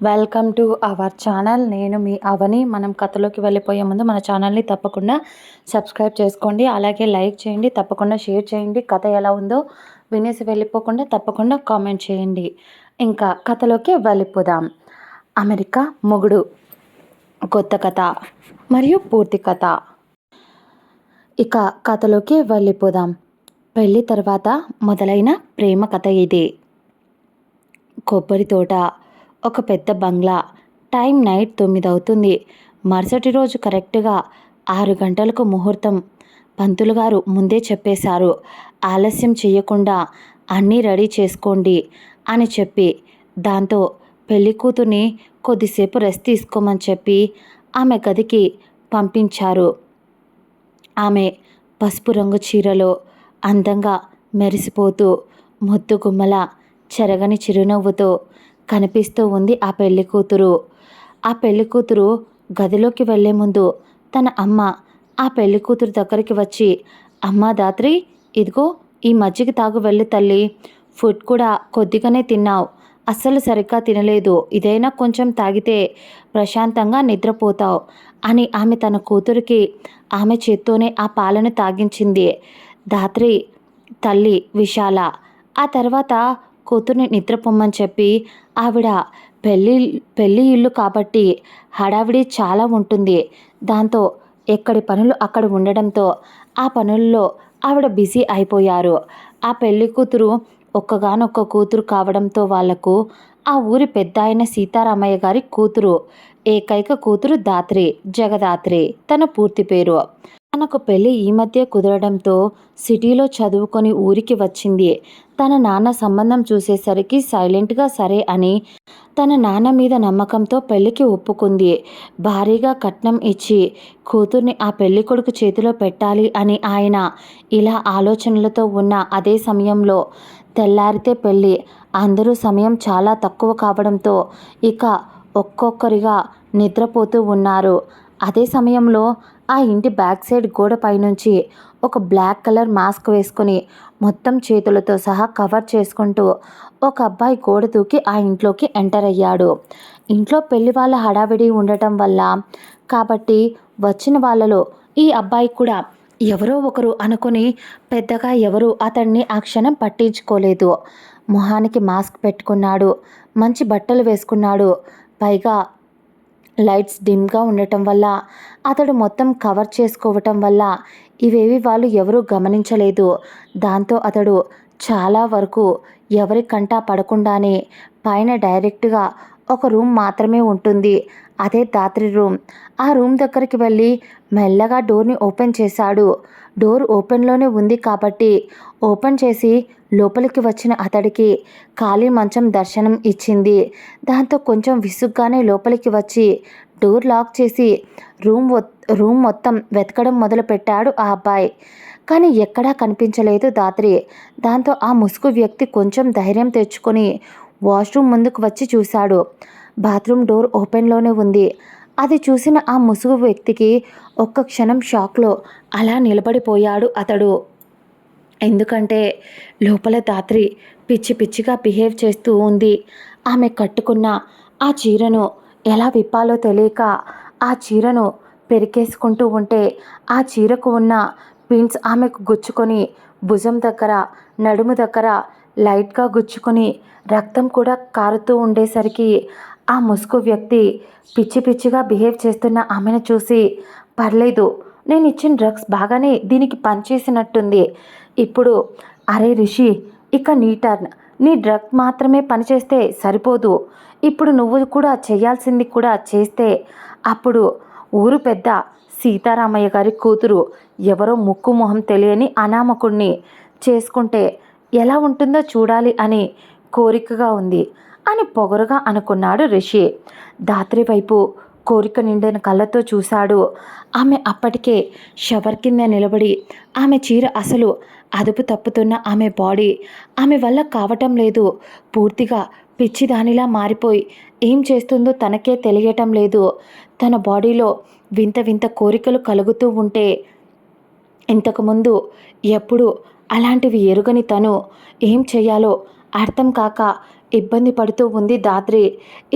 Welcome to our channel. నేను మీ అవని. మనం కథలోకి వెళ్ళిపోయే ముందు మన ఛానల్ని తప్పకుండా సబ్స్క్రైబ్ చేసుకోండి, అలాగే లైక్ చేయండి, తప్పకుండా షేర్ చేయండి. కథ ఎలా ఉందో వినేసి వెళ్ళిపోకుండా తప్పకుండా కామెంట్ చేయండి. ఇంకా కథలోకి వెళ్ళిపోదాం. అమెరికా మొగుడు కొత్త కథ మరియు పూర్తి కథ. ఇక కథలోకి వెళ్ళిపోదాం. పెళ్ళి తర్వాత మొదలైన ప్రేమ కథ ఇది. కొబ్బరి తోట, ఒక పెద్ద బంగ్లా. టైం నైట్ 9 అవుతుంది. మరుసటి రోజు కరెక్ట్గా 6 గంటలకు ముహూర్తం. పంతులు గారు ముందే చెప్పేశారు, ఆలస్యం చేయకుండా అన్నీ రెడీ చేసుకోండి అని చెప్పి. దాంతో పెళ్లి కూతుర్ని కొద్దిసేపు రెస్ట్ తీసుకోమని చెప్పి ఆమె గదికి పంపించారు. ఆమె పసుపు రంగు చీరలో అందంగా మెరిసిపోతూ ముద్దు గుమ్మల చెరగని చిరునవ్వుతో కనిపిస్తూ ఉంది ఆ పెళ్లి కూతురు. ఆ పెళ్లి కూతురు గదిలోకి వెళ్లే ముందు తన అమ్మ ఆ పెళ్లి కూతురు దగ్గరికి వచ్చి, అమ్మా ధాత్రి, ఇదిగో ఈ మజ్జిగ తాగు వెళ్ళు తల్లి. ఫుడ్ కూడా కొద్దిగానే తిన్నావు, అస్సలు సరిగ్గా తినలేదు. ఇదైనా కొంచెం తాగితే ప్రశాంతంగా నిద్రపోతావు అని ఆమె తన కూతురికి ఆమె చేత్తోనే ఆ పాలను తాగించింది. ధాత్రి తల్లి విశాల. ఆ తర్వాత కూతుర్ని నిద్రపోమ్మని చెప్పి, ఆవిడ పెళ్ళి ఇల్లు కాబట్టి హడావిడి చాలా ఉంటుంది. దాంతో ఎక్కడి పనులు అక్కడ ఉండడంతో ఆ పనుల్లో ఆవిడ బిజీ అయిపోయారు. ఆ పెళ్లి కూతురు ఒక్కగానొక్క కూతురు కావడంతో వాళ్లకు ఆ ఊరి పెద్ద అయిన సీతారామయ్య గారి కూతురు, ఏకైక కూతురు ధాత్రి, జగదాత్రి తన పూర్తి పేరు. తనకు పెళ్లి ఈ మధ్య కుదరడంతో సిటీలో చదువుకొని ఊరికి వచ్చింది. తన నాన్న సంబంధం చూసేసరికి సైలెంట్గా సరే అని తన నాన్న మీద నమ్మకంతో పెళ్లికి ఒప్పుకుంది. భారీగా కట్నం ఇచ్చి కూతుర్ని ఆ పెళ్లి కొడుకు చేతిలో పెట్టాలి అని ఆయన ఇలా ఆలోచనలతో ఉన్న అదే సమయంలో తెల్లారితే పెళ్ళి. అందరూ సమయం చాలా తక్కువ కావడంతో ఇక ఒక్కొక్కరిగా నిద్రపోతూ ఉన్నారు. అదే సమయంలో ఆ ఇంటి బ్యాక్ సైడ్ గోడ పైనుంచి ఒక బ్లాక్ కలర్ మాస్క్ వేసుకుని మొత్తం చేతులతో సహా కవర్ చేసుకుంటూ ఒక అబ్బాయి గోడ దూకి ఆ ఇంట్లోకి ఎంటర్ అయ్యాడు. ఇంట్లో పెళ్లి వాళ్ళ హడావిడి ఉండటం వల్ల కాబట్టి వచ్చిన వాళ్ళలో ఈ అబ్బాయి కూడా ఎవరో ఒకరు అనుకుని పెద్దగా ఎవరు అతన్ని ఆ క్షణం పట్టించుకోలేదు. మొహానికి మాస్క్ పెట్టుకున్నాడు, మంచి బట్టలు వేసుకున్నాడు. పైగా లైట్స్ డిమ్గా ఉండటం వల్ల, అతడు మొత్తం కవర్ చేసుకోవటం వల్ల ఇవేవి వాళ్ళు ఎవరూ గమనించలేదు. దాంతో అతడు చాలా వరకు ఎవరి కంటా పడకుండానే పైన డైరెక్ట్గా ఒక రూమ్ మాత్రమే ఉంటుంది. అదే ధాత్రి రూమ్. ఆ రూమ్ దగ్గరికి వెళ్ళి మెల్లగా డోర్ని ఓపెన్ చేశాడు. డోర్ ఓపెన్లోనే ఉంది కాబట్టి ఓపెన్ చేసి లోపలికి వచ్చిన అతడికి ఖాళీ మంచం దర్శనం ఇచ్చింది. దాంతో కొంచెం విసుగ్గానే లోపలికి వచ్చి డోర్ లాక్ చేసి రూమ్ మొత్తం వెతకడం మొదలుపెట్టాడు ఆ అబ్బాయి. కానీ ఎక్కడా కనిపించలేదు ధాత్రి. దాంతో ఆ ముసుగు వ్యక్తి కొంచెం ధైర్యం తెచ్చుకొని వాష్రూమ్ ముందుకు వచ్చి చూశాడు. బాత్రూమ్ డోర్ ఓపెన్లోనే ఉంది. అది చూసిన ఆ ముసుగు వ్యక్తికి ఒక్క క్షణం షాక్లో అలా నిలబడిపోయాడు అతడు. ఎందుకంటే లోపల ధాత్రి పిచ్చి పిచ్చిగా బిహేవ్ చేస్తూ ఉంది. ఆమె కట్టుకున్న ఆ చీరను ఎలా విప్పాలో తెలియక ఆ చీరను పెరికేసుకుంటూ ఉంటే ఆ చీరకు ఉన్న పిన్స్ ఆమెకు గుచ్చుకొని భుజం దగ్గర, నడుము దగ్గర లైట్గా గుచ్చుకొని రక్తం కూడా కారుతూ ఉండేసరికి ఆ ముసుగు వ్యక్తి పిచ్చి పిచ్చిగా బిహేవ్ చేస్తున్న ఆమెను చూసి, పర్లేదు, నేను ఇచ్చిన డ్రగ్స్ బాగానే దీనికి పనిచేసినట్టుంది. ఇప్పుడు అరే రిషి, ఇక నీ టర్న్. నీ డ్రగ్ మాత్రమే పనిచేస్తే సరిపోదు. ఇప్పుడు నువ్వు కూడా చేయాల్సింది కూడా చేస్తే అప్పుడు ఊరు పెద్ద సీతారామయ్య గారి కూతురు ఎవరో ముక్కు మొహం తెలియని అనామకుణ్ణి చేసుకుంటే ఎలా ఉంటుందో చూడాలి అని కోరికగా ఉంది అని పొగరుగా అనుకున్నాడు రిషి. ధాత్రి వైపు కోరిక నిండిన కళ్ళతో చూశాడు. ఆమె అప్పటికే షవర్ కింద నిలబడి ఆమె చీర అసలు అదుపు తప్పుతున్న ఆమె బాడీ ఆమె వల్ల కావటం లేదు. పూర్తిగా పిచ్చిదానిలా మారిపోయి ఏం చేస్తుందో తనకే తెలియటం లేదు. తన బాడీలో వింత వింత కోరికలు కలుగుతూ ఉంటే ఇంతకుముందు ఎప్పుడు అలాంటివి ఎరుగని తను ఏం చేయాలో అర్థం కాక ఇబ్బంది పడుతూ ఉంది ధాత్రి.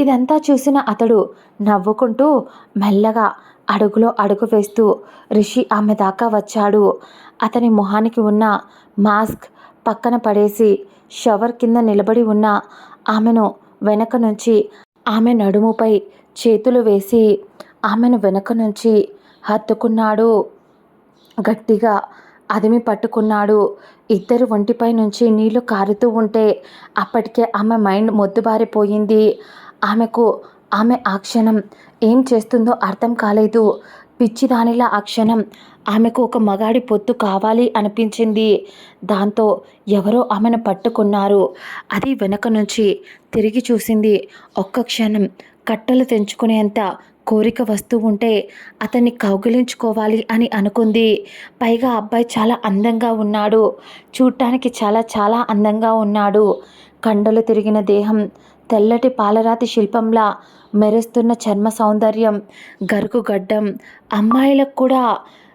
ఇదంతా చూసిన అతడు నవ్వుకుంటూ మెల్లగా అడుగులో అడుగు వేస్తూ రిషి ఆమె దాకా వచ్చాడు. అతని మొహానికి ఉన్న మాస్క్ పక్కన పడేసి షవర్ కింద నిలబడి ఉన్న ఆమెను వెనక నుంచి ఆమె నడుముపై చేతులు వేసి ఆమెను వెనక నుంచి హత్తుకున్నాడు. గట్టిగా అదిమి పట్టుకున్నాడు. ఇద్దరు ఒంటిపై నుంచి నీళ్లు కారుతూ ఉంటే అప్పటికే ఆమె మైండ్ మొద్దుబారిపోయింది. ఆమె ఆ క్షణం ఏం చేస్తుందో అర్థం కాలేదు. పిచ్చిదానిలా ఆ క్షణం ఆమెకు ఒక మగాడి పొత్తు కావాలి అనిపించింది. దాంతో ఎవరో ఆమెను పట్టుకున్నారు. అది వెనక నుంచి తిరిగి చూసింది. ఒక్క క్షణం కట్టలు తెంచుకునేంత కోరిక వస్తూ ఉంటే అతన్ని కౌగిలించుకోవాలి అని అనుకుంది. పైగా అబ్బాయి చాలా అందంగా ఉన్నాడు. చూడటానికి చాలా చాలా అందంగా ఉన్నాడు. కండలు తిరిగిన దేహం, తెల్లటి పాలరాతి శిల్పంలా మెరుస్తున్న చర్మ సౌందర్యం, గరుకు గడ్డం. అమ్మాయిలకు కూడా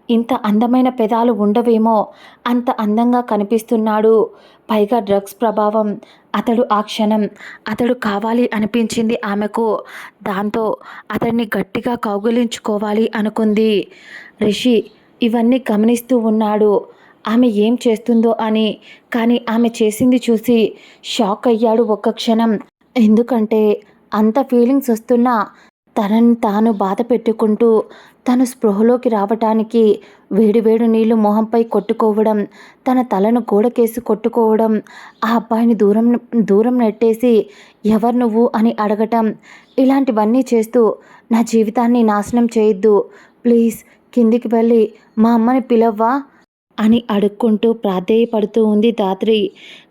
ఇంత అందమైన పెదాలు ఉండవేమో, అంత అందంగా కనిపిస్తున్నాడు. పైగా డ్రగ్స్ ప్రభావం. ఆ క్షణం అతడు కావాలి అనిపించింది ఆమెకు. దాంతో అతన్ని గట్టిగా కౌగిలించుకోవాలి అనుకుంది. రిషి ఇవన్నీ గమనిస్తూ ఉన్నాడు, ఆమె ఏం చేస్తుందో అని. కానీ ఆమె చేసింది చూసి షాక్ అయ్యాడు ఒక్క క్షణం. ఎందుకంటే అంత ఫీలింగ్స్ వస్తున్నా తనని తాను బాధ పెట్టుకుంటూ తను స్పృహలోకి రావటానికి వేడివేడి నీళ్లు మొహంపై కొట్టుకోవడం, తన తలను గోడకేసి కొట్టుకోవడం, ఆ అబ్బాయిని దూరం నెట్టేసి ఎవరు నువ్వు అని అడగటం, ఇలాంటివన్నీ చేస్తూ నా జీవితాన్ని నాశనం చేయొద్దు, ప్లీజ్ కిందికి వెళ్ళి మా అమ్మని పిలవ్వా అని అడుక్కుంటూ ప్రాధేయపడుతూ ఉంది ధాత్రి.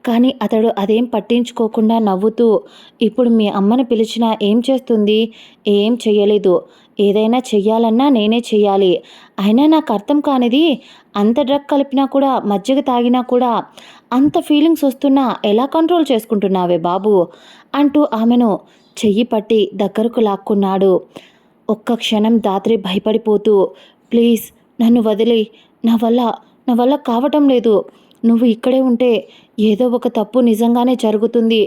కానీ అతడు అదేం పట్టించుకోకుండా నవ్వుతూ, ఇప్పుడు మీ అమ్మని పిలిచినా ఏం చేస్తుంది? ఏం చెయ్యలేదు. ఏదైనా చెయ్యాలన్నా నేనే చెయ్యాలి. అయినా నాకు అర్థం కానిది, అంత డ్రగ్ కలిపినా కూడా, మజ్జిగ తాగినా కూడా అంత ఫీలింగ్స్ వస్తున్నా ఎలా కంట్రోల్ చేసుకుంటున్నావే బాబు అంటూ ఆమెను చెయ్యి పట్టి దగ్గరకు లాక్కున్నాడు. ఒక్క క్షణం ధాత్రి భయపడిపోతూ, ప్లీజ్ నన్ను వదిలి, నా వల్ల కావటం లేదు. నువ్వు ఇక్కడే ఉంటే ఏదో ఒక తప్పు నిజంగానే జరుగుతుంది.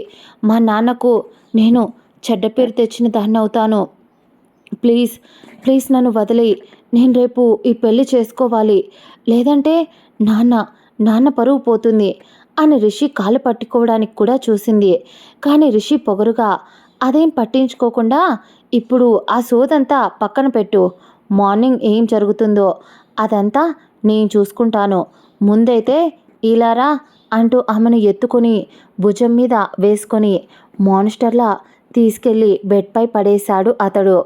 మా నాన్నకు నేను చెడ్డ పేరు తెచ్చిన దాన్ని అవుతాను. ప్లీజ్ నన్ను వదిలేయి. నేను రేపు ఈ పెళ్లి చేసుకోవాలి. లేదంటే నాన్న పరువు పోతుంది అని రిషి కాలు పట్టుకోవడానికి కూడా చూసింది. కానీ రిషి పొగరుగా, అదేం పట్టించుకోకుండా ఇప్పుడు ఆ సోదంతా పక్కన పెట్టు. మార్నింగ్ ఏం జరుగుతుందో అదంతా నేను చూసుకుంటాను. ముందైతే ఇలారా అంటూ ఆమెను ఎత్తుకొని భుజం మీద వేసుకొని మాన్స్టర్లా తీసుకెళ్ళి బెడ్పై పడేశాడు అతడు.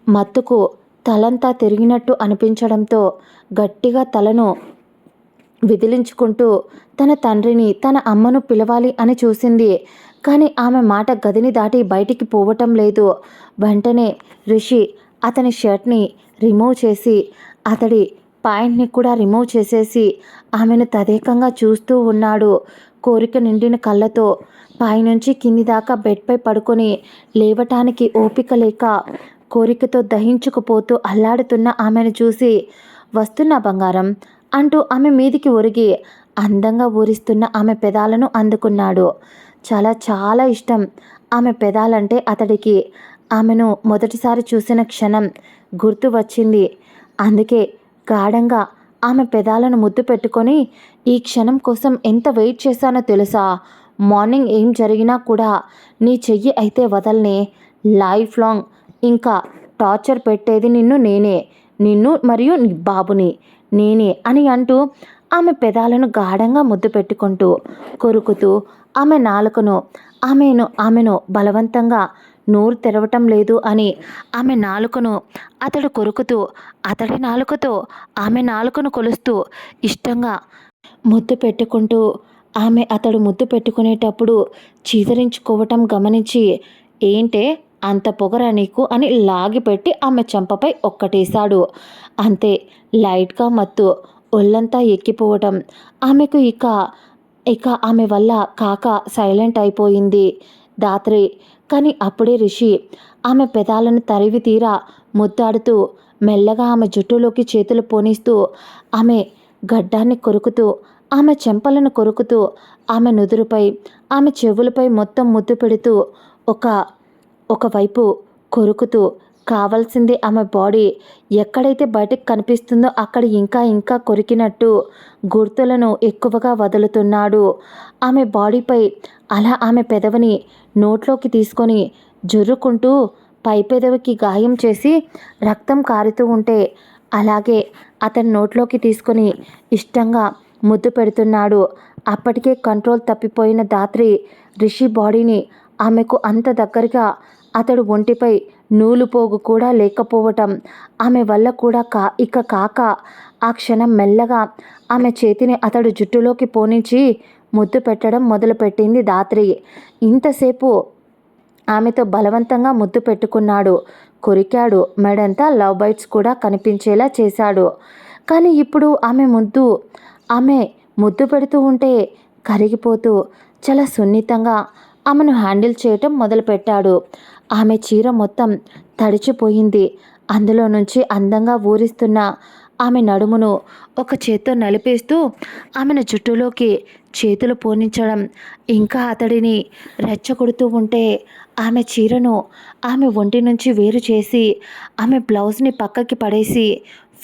మత్తుకు తలంతా తిరిగినట్టు అనిపించడంతో గట్టిగా తలను విదిలించుకుంటూ తన తండ్రిని, తన అమ్మను పిలవాలి అని చూసింది. కానీ ఆమె మాట గదిని దాటి బయటికి పోవటం లేదు. వెంటనే రిషి అతని షర్ట్ని రిమూవ్ చేసి, అతడి పాయింట్ని కూడా రిమూవ్ చేసేసి ఆమెను తదేకంగా చూస్తూ ఉన్నాడు. కోరిక నిండిన కళ్ళతో పైనుంచి కింది దాకా బెడ్పై పడుకొని లేవటానికి ఓపిక లేక కోరికతో దహించుకుపోతూ అల్లాడుతున్న ఆమెను చూసి, వస్తున్నా బంగారం అంటూ ఆమె మీదికి ఒరిగి అందంగా ఊరిస్తున్న ఆమె పెదాలను అందుకున్నాడు. చాలా చాలా ఇష్టం ఆమె పెదాలంటే అతడికి. ఆమెను మొదటిసారి చూసిన క్షణం గుర్తు వచ్చింది. అందుకే గాఢంగా ఆమె పెదాలను ముద్దు పెట్టుకొని, ఈ క్షణం కోసం ఎంత వెయిట్ చేశానో తెలుసా? మార్నింగ్ ఏం జరిగినా కూడా నీ చెయ్యి అయితే వదలనే. లైఫ్ లాంగ్ ఇంకా టార్చర్ పెట్టేది నిన్ను మరియు నీ బాబుని నేనే అని అంటూ ఆమె పెదాలను గాఢంగా ముద్దు పెట్టుకుంటూ కొరుకుతూ ఆమెను బలవంతంగా నోరు తెరవటం లేదు అని ఆమె నాలుకను అతడు కొరుకుతూ, అతడి నాలుకతో ఆమె నాలుకను కొలుస్తూ ఇష్టంగా ముద్దు పెట్టుకుంటూ, అతడు ముద్దు పెట్టుకునేటప్పుడు చీదరించుకోవటం గమనించి, ఏంటే అంత పొగరా నీకు అని లాగిపెట్టి ఆమె చెంపపై ఒక్కటేశాడు. అంతే, లైట్గా మత్తు ఒళ్ళంతా ఎక్కిపోవటం. ఆమెకు ఇక ఆమె వల్ల కాక సైలెంట్ అయిపోయింది ధాత్రి. కానీ అప్పుడే రిషి ఆమె పెదాలను తరివి తీరా ముద్దాడుతూ మెల్లగా ఆమె జుట్టులోకి చేతులు పోనిస్తూ ఆమె గడ్డాన్ని కొరుకుతూ ఆమె చెంపలను కొరుకుతూ ఆమె నుదురుపై, ఆమె చెవులపై మొత్తం ముద్దు పెడుతూ ఒకవైపు కొరుకుతూ, కావాల్సింది ఆమె బాడీ ఎక్కడైతే బయటకు కనిపిస్తుందో అక్కడ ఇంకా ఇంకా కొరికినట్టు గుర్తులను ఎక్కువగా వదులుతున్నాడు. ఆమె బాడీపై అలా ఆమె పెదవిని నోట్లోకి తీసుకొని జుర్రుకుంటూ పై పెదవికి గాయం చేసి రక్తం కారుతూ ఉంటే అలాగే అతని నోట్లోకి తీసుకొని ఇష్టంగా ముద్దు పెడుతున్నాడు. అప్పటికే కంట్రోల్ తప్పిపోయిన ధాత్రి రిషి బాడీని ఆమెకు అంత దగ్గరగా అతడు ఒంటిపై నూలుపోగు కూడా లేకపోవటం ఆమె వల్ల కూడా ఇక కాక ఆ క్షణం మెల్లగా ఆమె చేతిని అతడు జుట్టులోకి పోనించి ముద్దు పెట్టడం మొదలుపెట్టింది ధాత్రి. ఇంతసేపు ఆమెతో బలవంతంగా ముద్దు పెట్టుకున్నాడు, కొరికాడు, మెడంతా లవ్ బైట్స్ కూడా కనిపించేలా చేశాడు. కానీ ఇప్పుడు ఆమె ముద్దు పెడుతూ ఉంటే కరిగిపోతూ చాలా సున్నితంగా ఆమెను హ్యాండిల్ చేయటం మొదలుపెట్టాడు. ఆమె చీర మొత్తం తడిచిపోయింది. అందులో నుంచి అందంగా ఊరిస్తున్న ఆమె నడుమును ఒక చేత్తో నలిపేస్తూ ఆమెను జుట్టులోకి చేతులు పోనించడం ఇంకా అతడిని రెచ్చగొడుతూ ఉంటే ఆమె చీరను ఆమె ఒంటి నుంచి వేరు చేసి ఆమె బ్లౌజ్ని పక్కకి పడేసి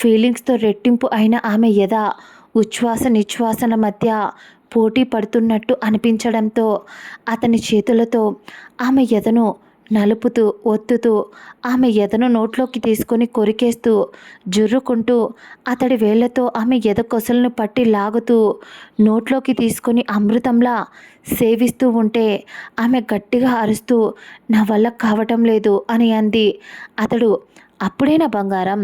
ఫీలింగ్స్తో రెట్టింపు అయిన ఆమె ఎద ఉచ్ఛ్వాస నిశ్వాసల మధ్య పోటీ పడుతున్నట్టు అనిపించడంతో అతని చేతులతో ఆమె ఎదను నలుపుతూ ఒత్తుతూ ఆమె ఎదను నోట్లోకి తీసుకొని కొరికేస్తూ జుర్రుకుంటూ అతడి వేళ్లతో ఆమె ఎద కొసలను పట్టి లాగుతూ నోట్లోకి తీసుకొని అమృతంలా సేవిస్తూ ఉంటే ఆమె గట్టిగా అరుస్తూ నా వల్ల కావటం లేదు అని అంది. అతడు అప్పుడేనా బంగారం,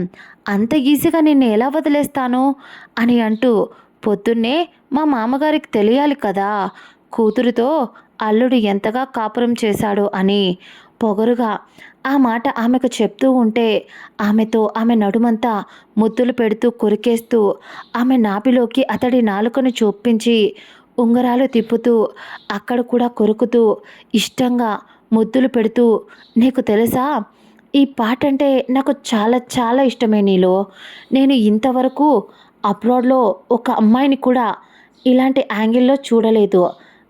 అంత ఈజీగా నిన్ను ఎలా వదిలేస్తాను అని అంటూ పొద్దున్నే మా మామగారికి తెలియాలి కదా కూతురితో అల్లుడు ఎంతగా కాపురం చేశాడో అని పొగరుగా ఆ మాట ఆమెకు చెప్తూ ఉంటే ఆమెతో ఆమె నడుమంతా ముద్దులు పెడుతూ కొరికేస్తూ ఆమె నాభిలోకి అతడి నాలుకను చొప్పించి ఉంగరాలు తిప్పుతూ అక్కడ కూడా కొరుకుతూ ఇష్టంగా ముద్దులు పెడుతూ నీకు తెలుసా ఈ పాట అంటే నాకు చాలా చాలా ఇష్టమే నీలో. నేను ఇంతవరకు అబ్రాడ్లో ఒక అమ్మాయిని కూడా ఇలాంటి యాంగిల్లో చూడలేదు.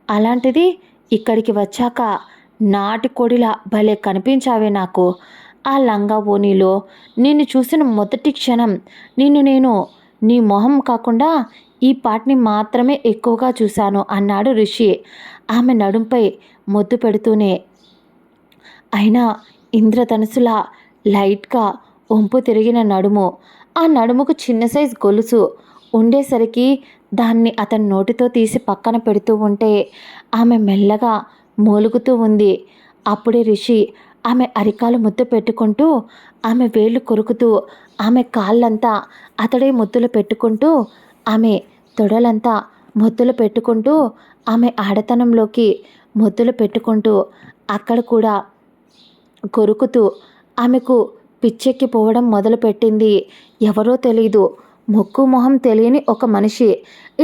అలాంటిది ఇక్కడికి వచ్చాక నాటుకోడిలా భలే కనిపించావే నాకు. ఆ లంగా ఓణీలో నిన్ను చూసిన మొదటి క్షణం నేను నీ మొహం కాకుండా ఈ పాటని మాత్రమే ఎక్కువగా చూశాను అన్నాడు రిషి ఆమె నడుంపై ముద్దు పెడుతూనే. అయినా ఇంద్రధనుసులా లైట్గా వంపు తిరిగిన నడుము, ఆ నడుముకు చిన్న సైజ్ గొలుసు ఉండేసరికి దాన్ని అతని నోటితో తీసి పక్కన పెడుతూ ఉంటే ఆమె మెల్లగా మూలుగుతూ ఉంది. అప్పుడే రిషి ఆమె అరికాలు ముద్దు పెట్టుకుంటూ ఆమె వేళ్ళు కొరుకుతూ ఆమె కాళ్ళంతా అతడే ముద్దులు పెట్టుకుంటూ ఆమె తొడలంతా ముద్దులు పెట్టుకుంటూ ఆమె ఆడతనంలోకి ముద్దులు పెట్టుకుంటూ అక్కడ కూడా కొరుకుతూ ఆమెకు పిచ్చెక్కిపోవడం మొదలుపెట్టింది. ఎవరో తెలీదు, ముక్కు మొహం తెలియని ఒక మనిషి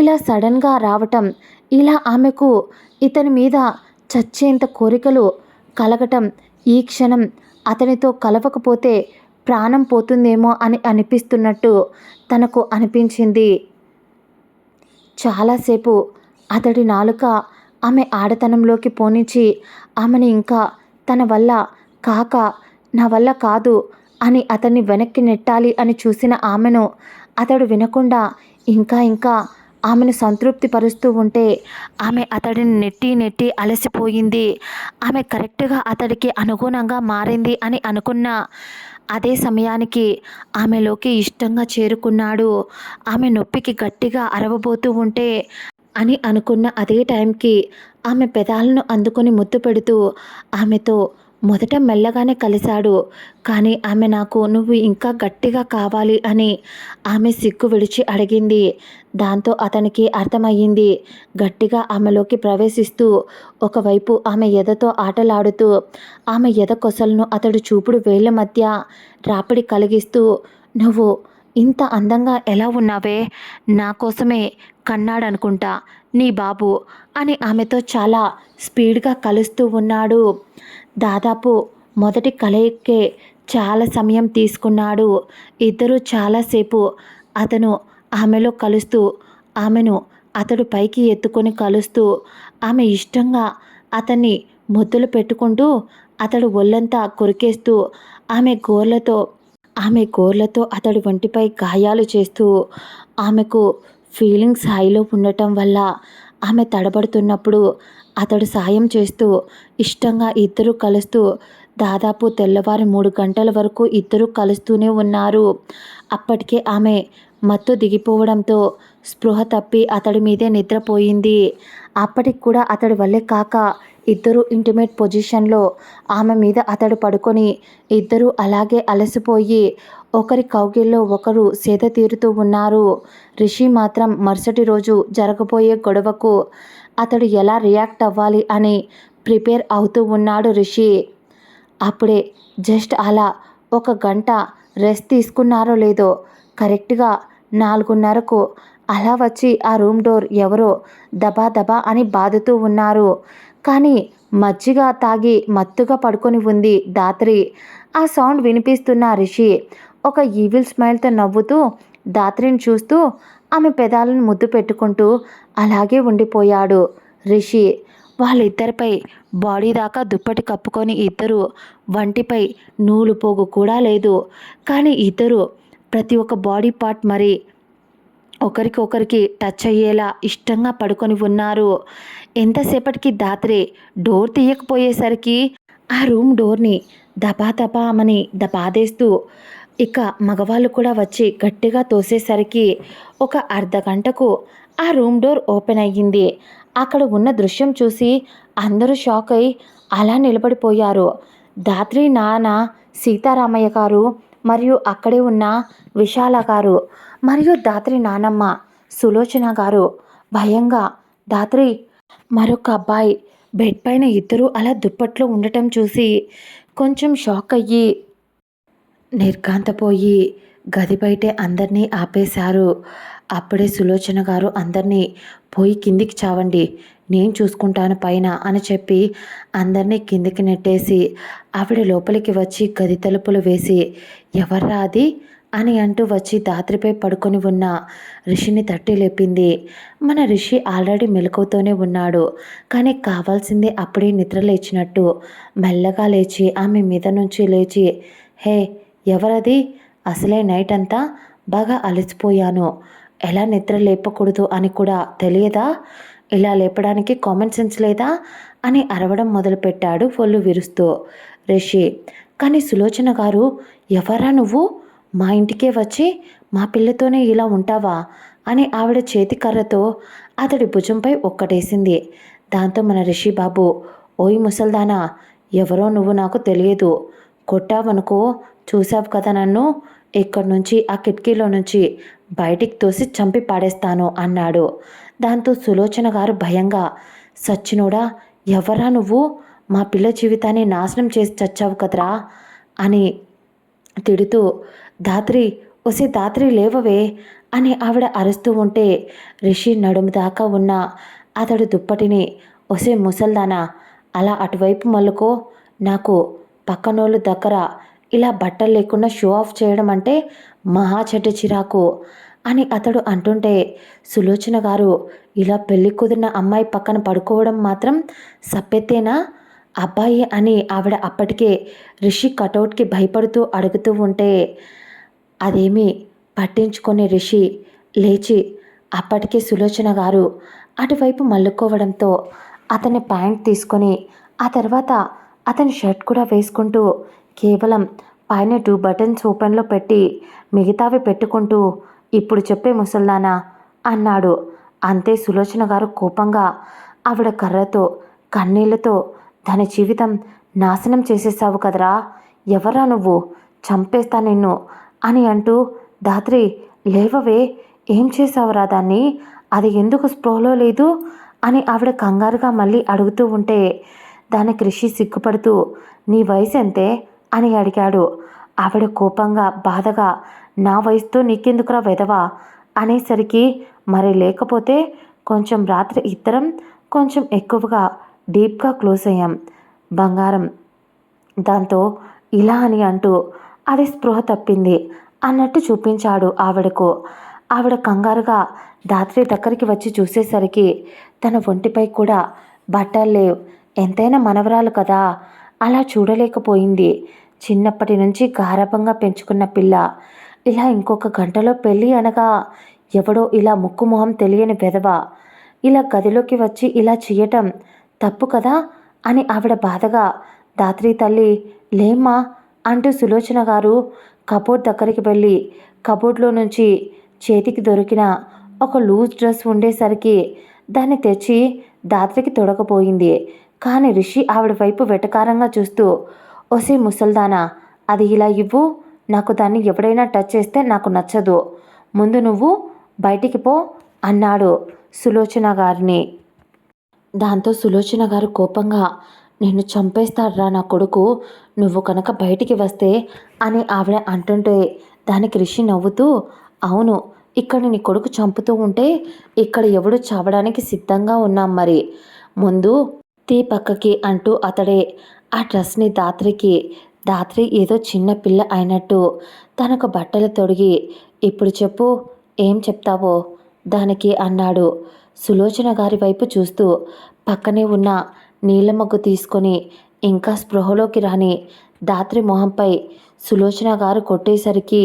ఇలా సడన్గా రావటం, ఇలా ఆమెకు ఇతని మీద చచ్చేంత కోరికలు కలగటం, ఈ క్షణం అతనితో కలవకపోతే ప్రాణం పోతుందేమో అని అనిపిస్తున్నట్టు తనకు అనిపించింది. చాలాసేపు అతడి నాలుక ఆమె ఆడతనంలోకి పోనించి ఆమెను ఇంకా తన వల్ల కాక నా వల్ల కాదు అని అతన్ని వెనక్కి నెట్టాలి అని చూసిన ఆమెను అతడు వినకుండా ఇంకా ఇంకా ఆమెను సంతృప్తి పరుస్తూ ఉంటే ఆమె అతడిని నెట్టి నెట్టి అలసిపోయింది. ఆమె కరెక్ట్గా అతడికి అనుగుణంగా మారింది అని అనుకున్న అదే సమయానికి ఆమెలోకి ఇష్టంగా చేరుకున్నాడు. ఆమె నొప్పికి గట్టిగా అరవబోతూ ఉంటే అని అనుకున్న అదే టైంకి ఆమె పెదాలను అందుకొని ముద్దు పెడుతూ ఆమెతో మొదట మెల్లగానే కలిశాడు. కానీ ఆమె నాకు నువ్వు ఇంకా గట్టిగా కావాలి అని ఆమె సిగ్గు విడిచి అడిగింది. దాంతో అతనికి అర్థమయ్యింది. గట్టిగా ఆమెలోకి ప్రవేశిస్తూ ఒకవైపు ఆమె ఎదతో ఆటలాడుతూ ఆమె ఎద కొసలను అతడు చూపుడు వేళ్ల మధ్య రాపిడి కలిగిస్తూ నువ్వు ఇంత అందంగా ఎలా ఉన్నావే, నా కోసమే కన్నాడనుకుంటా నీ బాబు అని ఆమెతో చాలా స్పీడ్గా కలుస్తూ ఉన్నాడు. దాదాపు మొదటి కలయికే చాలా సమయం తీసుకున్నాడు. ఇద్దరూ చాలాసేపు అతను ఆమెలో కలుస్తూ ఆమెను అతడు పైకి ఎత్తుకొని కలుస్తూ ఆమె ఇష్టంగా అతన్ని ముద్దులు పెట్టుకుంటూ అతడు ఒళ్ళంతా కొరికేస్తూ ఆమె గోర్లతో అతడి ఒంటిపై గాయాలు చేస్తూ ఆమెకు ఫీలింగ్స్ హైలో ఉండటం వల్ల ఆమె తడబడుతున్నప్పుడు అతడు సాయం చేస్తూ ఇష్టంగా ఇద్దరూ కలుస్తూ దాదాపు తెల్లవారి 3 గంటల వరకు ఇద్దరూ కలుస్తూనే ఉన్నారు. అప్పటికే ఆమె మత్తు దిగిపోవడంతో స్పృహ తప్పి అతడి మీదే నిద్రపోయింది. అప్పటికి కూడా అతడి వల్లే కాక ఇద్దరు ఇంటిమేట్ పొజిషన్లో ఆమె మీద అతడు పడుకొని ఇద్దరూ అలాగే అలసిపోయి ఒకరి కౌగిల్లో ఒకరు సేద తీరుతూ ఉన్నారు. రిషి మాత్రం మరుసటి రోజు జరగబోయే గొడవకు అతడు ఎలా రియాక్ట్ అవ్వాలి అని ప్రిపేర్ అవుతూ ఉన్నాడు రిషి. అప్పుడే జస్ట్ అలా 1 గంట రెస్ట్ తీసుకున్నారో లేదో కరెక్ట్గా 4:30కు అలా వచ్చి ఆ రూమ్ డోర్ ఎవరో దబా దబా అని బాదుతూ ఉన్నారు. కానీ మజ్జిగ తాగి మత్తుగా పడుకొని ఉంది ధాత్రి. ఆ సౌండ్ వినిపిస్తున్న రిషి ఒక ఈవిల్ స్మైల్తో నవ్వుతూ ధాత్రిని చూస్తూ ఆమె పెదాలను ముద్దు పెట్టుకుంటూ అలాగే ఉండిపోయాడు రిషి. వాళ్ళిద్దరిపై బాడీ దాకా దుప్పటి కప్పుకొని ఇద్దరు వంటిపై నూలు పోగు కూడా లేదు. కానీ ఇద్దరు ప్రతి ఒక్క బాడీ పార్ట్ మరి ఒకరికొకరికి టచ్ అయ్యేలా ఇష్టంగా పడుకొని ఉన్నారు. ఎంతసేపటికి ధాత్రి డోర్ తీయకపోయేసరికి ఆ రూమ్ డోర్ని దబాదబామని బాధేస్తూ ఇక మగవాళ్ళు కూడా వచ్చి గట్టిగా తోసేసరికి ఒక అర్ధగంటకు ఆ రూమ్ డోర్ ఓపెన్ అయ్యింది. అక్కడ ఉన్న దృశ్యం చూసి అందరూ షాక్ అయి అలా నిలబడిపోయారు. ధాత్రి నాన్న సీతారామయ్య గారు మరియు అక్కడే ఉన్న విశాల గారు మరియు ధాత్రి నానమ్మ సులోచన గారు భయంగా ధాత్రి మరొక అబ్బాయి బెడ్ పైన ఇద్దరూ అలా దుప్పట్లో ఉండటం చూసి కొంచెం షాక్ అయ్యి నిర్ఘాంతపోయి గది బయటే అందరినీ ఆపేశారు. అప్పుడే సులోచన గారు అందరినీ పోయి కిందికి చావండి, నేను చూసుకుంటాను పైన అని చెప్పి అందరినీ కిందికి నెట్టేసి ఆవిడ లోపలికి వచ్చి గది తలుపులు వేసి ఎవర్రా అది అని అంటూ వచ్చి ధాత్రిపై పడుకొని ఉన్న రిషిని తట్టి లేపింది. మన రిషి ఆల్రెడీ మెలకువతోనే ఉన్నాడు. కానీ కావాల్సింది అప్పుడే నిద్ర లేచినట్టు మెల్లగా లేచి ఆమె మీద నుంచి లేచి హే ఎవరది, అసలే నైట్ అంతా బాగా అలసిపోయాను, ఎలా నిద్ర లేపకూడదు అని కూడా తెలియదా, ఇలా లేపడానికి కామన్ సెన్స్ లేదా అని అరవడం మొదలుపెట్టాడు ఒళ్ళు విరుస్తూ రిషి. కానీ సులోచన గారు ఎవరా నువ్వు, మా ఇంటికే వచ్చి మా పిల్లతోనే ఇలా ఉంటావా అని ఆవిడ చేతి కర్రతో అతడి భుజంపై ఒక్కటేసింది. దాంతో మన రిషి బాబు ఓయ్ ముసల్దానా, ఎవరో నువ్వు నాకు తెలియదు, కొట్టావనుకో చూసావు కదా నన్ను, ఇక్కడి నుంచి ఆ కిటికీలో నుంచి బయటికి తోసి చంపి పాడేస్తాను అన్నాడు. దాంతో సులోచన గారు భయంగా సచ్చినోడా ఎవరా నువ్వు, మా పిల్ల జీవితాన్ని నాశనం చేసి చచ్చావు కదరా అని తిడుతూ ధాత్రి ఒసే ధాత్రి లేవవే అని ఆవిడ అరుస్తూ ఉంటే రిషి నడుము దాకా ఉన్న అతడు దుప్పటిని ఒసే ముసల్దానా అలా అటువైపు మల్లుకో, నాకు పక్కనోళ్ళు దగ్గర ఇలా బట్టలు లేకుండా షో ఆఫ్ చేయడం అంటే మహా చెడ్డ చిరాకు అని అతడు అంటుంటే సులోచన గారు ఇలా పెళ్లి కుదిరిన అమ్మాయి పక్కన పడుకోవడం మాత్రం సప్పెత్తేనా అబ్బాయి అని ఆవిడ అప్పటికే రిషి కటౌట్కి భయపడుతూ అడుగుతూ ఉంటే అదేమీ పట్టించుకొని రిషి లేచి అప్పటికే సులోచన గారు అటువైపు మల్లుకోవడంతో అతని ప్యాంట్ తీసుకొని ఆ తర్వాత అతని షర్ట్ కూడా వేసుకుంటూ కేవలం పైన 2 బటన్స్ ఓపెన్లో పెట్టి మిగతావి పెట్టుకుంటూ ఇప్పుడు చెప్పే ముసల్దానా అన్నాడు. అంతే సులోచన గారు కోపంగా ఆవిడ కర్రతో కన్నీళ్లతో దాని జీవితం నాశనం చేసేసావు కదరా, ఎవరా నువ్వు, చంపేస్తా నిన్ను అని అంటూ ధాత్రి లేవవే, ఏం చేసావురా దాన్ని, అది ఎందుకు స్పృహలో లేదు అని ఆవిడ కంగారుగా మళ్ళీ అడుగుతూ ఉంటే దానికి రిషి సిగ్గుపడుతూ నీ వయసు ఎంతే అని అడిగాడు. ఆవిడ కోపంగా బాధగా నా వయసుతో నీకెందుకురా వెధవా అనేసరికి మరి లేకపోతే కొంచెం రాత్రి ఇద్దరం కొంచెం ఎక్కువగా డీప్గా క్లోజ్ అయ్యాం బంగారం, దాంతో ఇలా అని అంటూ అది స్పృహ తప్పింది అన్నట్టు చూపించాడు ఆవిడకు. ఆవిడ కంగారుగా ధాత్రి దగ్గరికి వచ్చి చూసేసరికి తన ఒంటిపై కూడా బట్టలు లేవు. ఎంతైనా మనవరాలు కదా, అలా చూడలేకపోయింది. చిన్నప్పటి నుంచి గారాబంగా పెంచుకున్న పిల్ల ఇలా ఇంకొక గంటలో పెళ్ళి అనగా ఎవడో ఇలా ముక్కు మొహం తెలియని వెధవ ఇలా గదిలోకి వచ్చి ఇలా చేయటం తప్పు కదా అని ఆవిడ బాధగా, ధాత్రి తల్లి లేమ్మా అంటూ సులోచన గారు కబోర్డ్ దగ్గరికి వెళ్ళి కబోర్డ్లో నుంచి చేతికి దొరికిన ఒక లూజ్ డ్రెస్ ఉండేసరికి దాన్ని తెచ్చి ధాత్రికి తొడగపోయింది. కానీ రిషి ఆవిడ వైపు వెటకారంగా చూస్తూ, ఒసే ముసల్దానా, అది ఇలా ఇవ్వు, నాకు దాన్ని ఎవడైనా టచ్ చేస్తే నాకు నచ్చదు, ముందు నువ్వు బయటికి పో అన్నాడు సులోచన గారిని. దాంతో సులోచన గారు కోపంగా, నిన్ను చంపేస్తాడ్రా నా కొడుకు, నువ్వు కనుక బయటికి వస్తే అని ఆవిడ అంటుంటే దానికి రిషి నవ్వుతూ, అవును, ఇక్కడ నీ కొడుకు చంపుతూ ఉంటే ఇక్కడ ఎవడు చావడానికి సిద్ధంగా ఉన్నాం, మరి ముందు తీ పక్కకి అంటూ అతడే ఆ డ్రెస్ని ధాత్రి ఏదో చిన్న పిల్ల అయినట్టు తనకు బట్టలు తొడిగి, ఇప్పుడు చెప్పు ఏం చెప్తావో దానికి అన్నాడు. సులోచన గారి వైపు చూస్తూ పక్కనే ఉన్న నీళ్ళ మగ్గు తీసుకొని ఇంకా స్పృహలోకి రాని ధాత్రి మొహంపై సులోచన గారు కొట్టేసరికి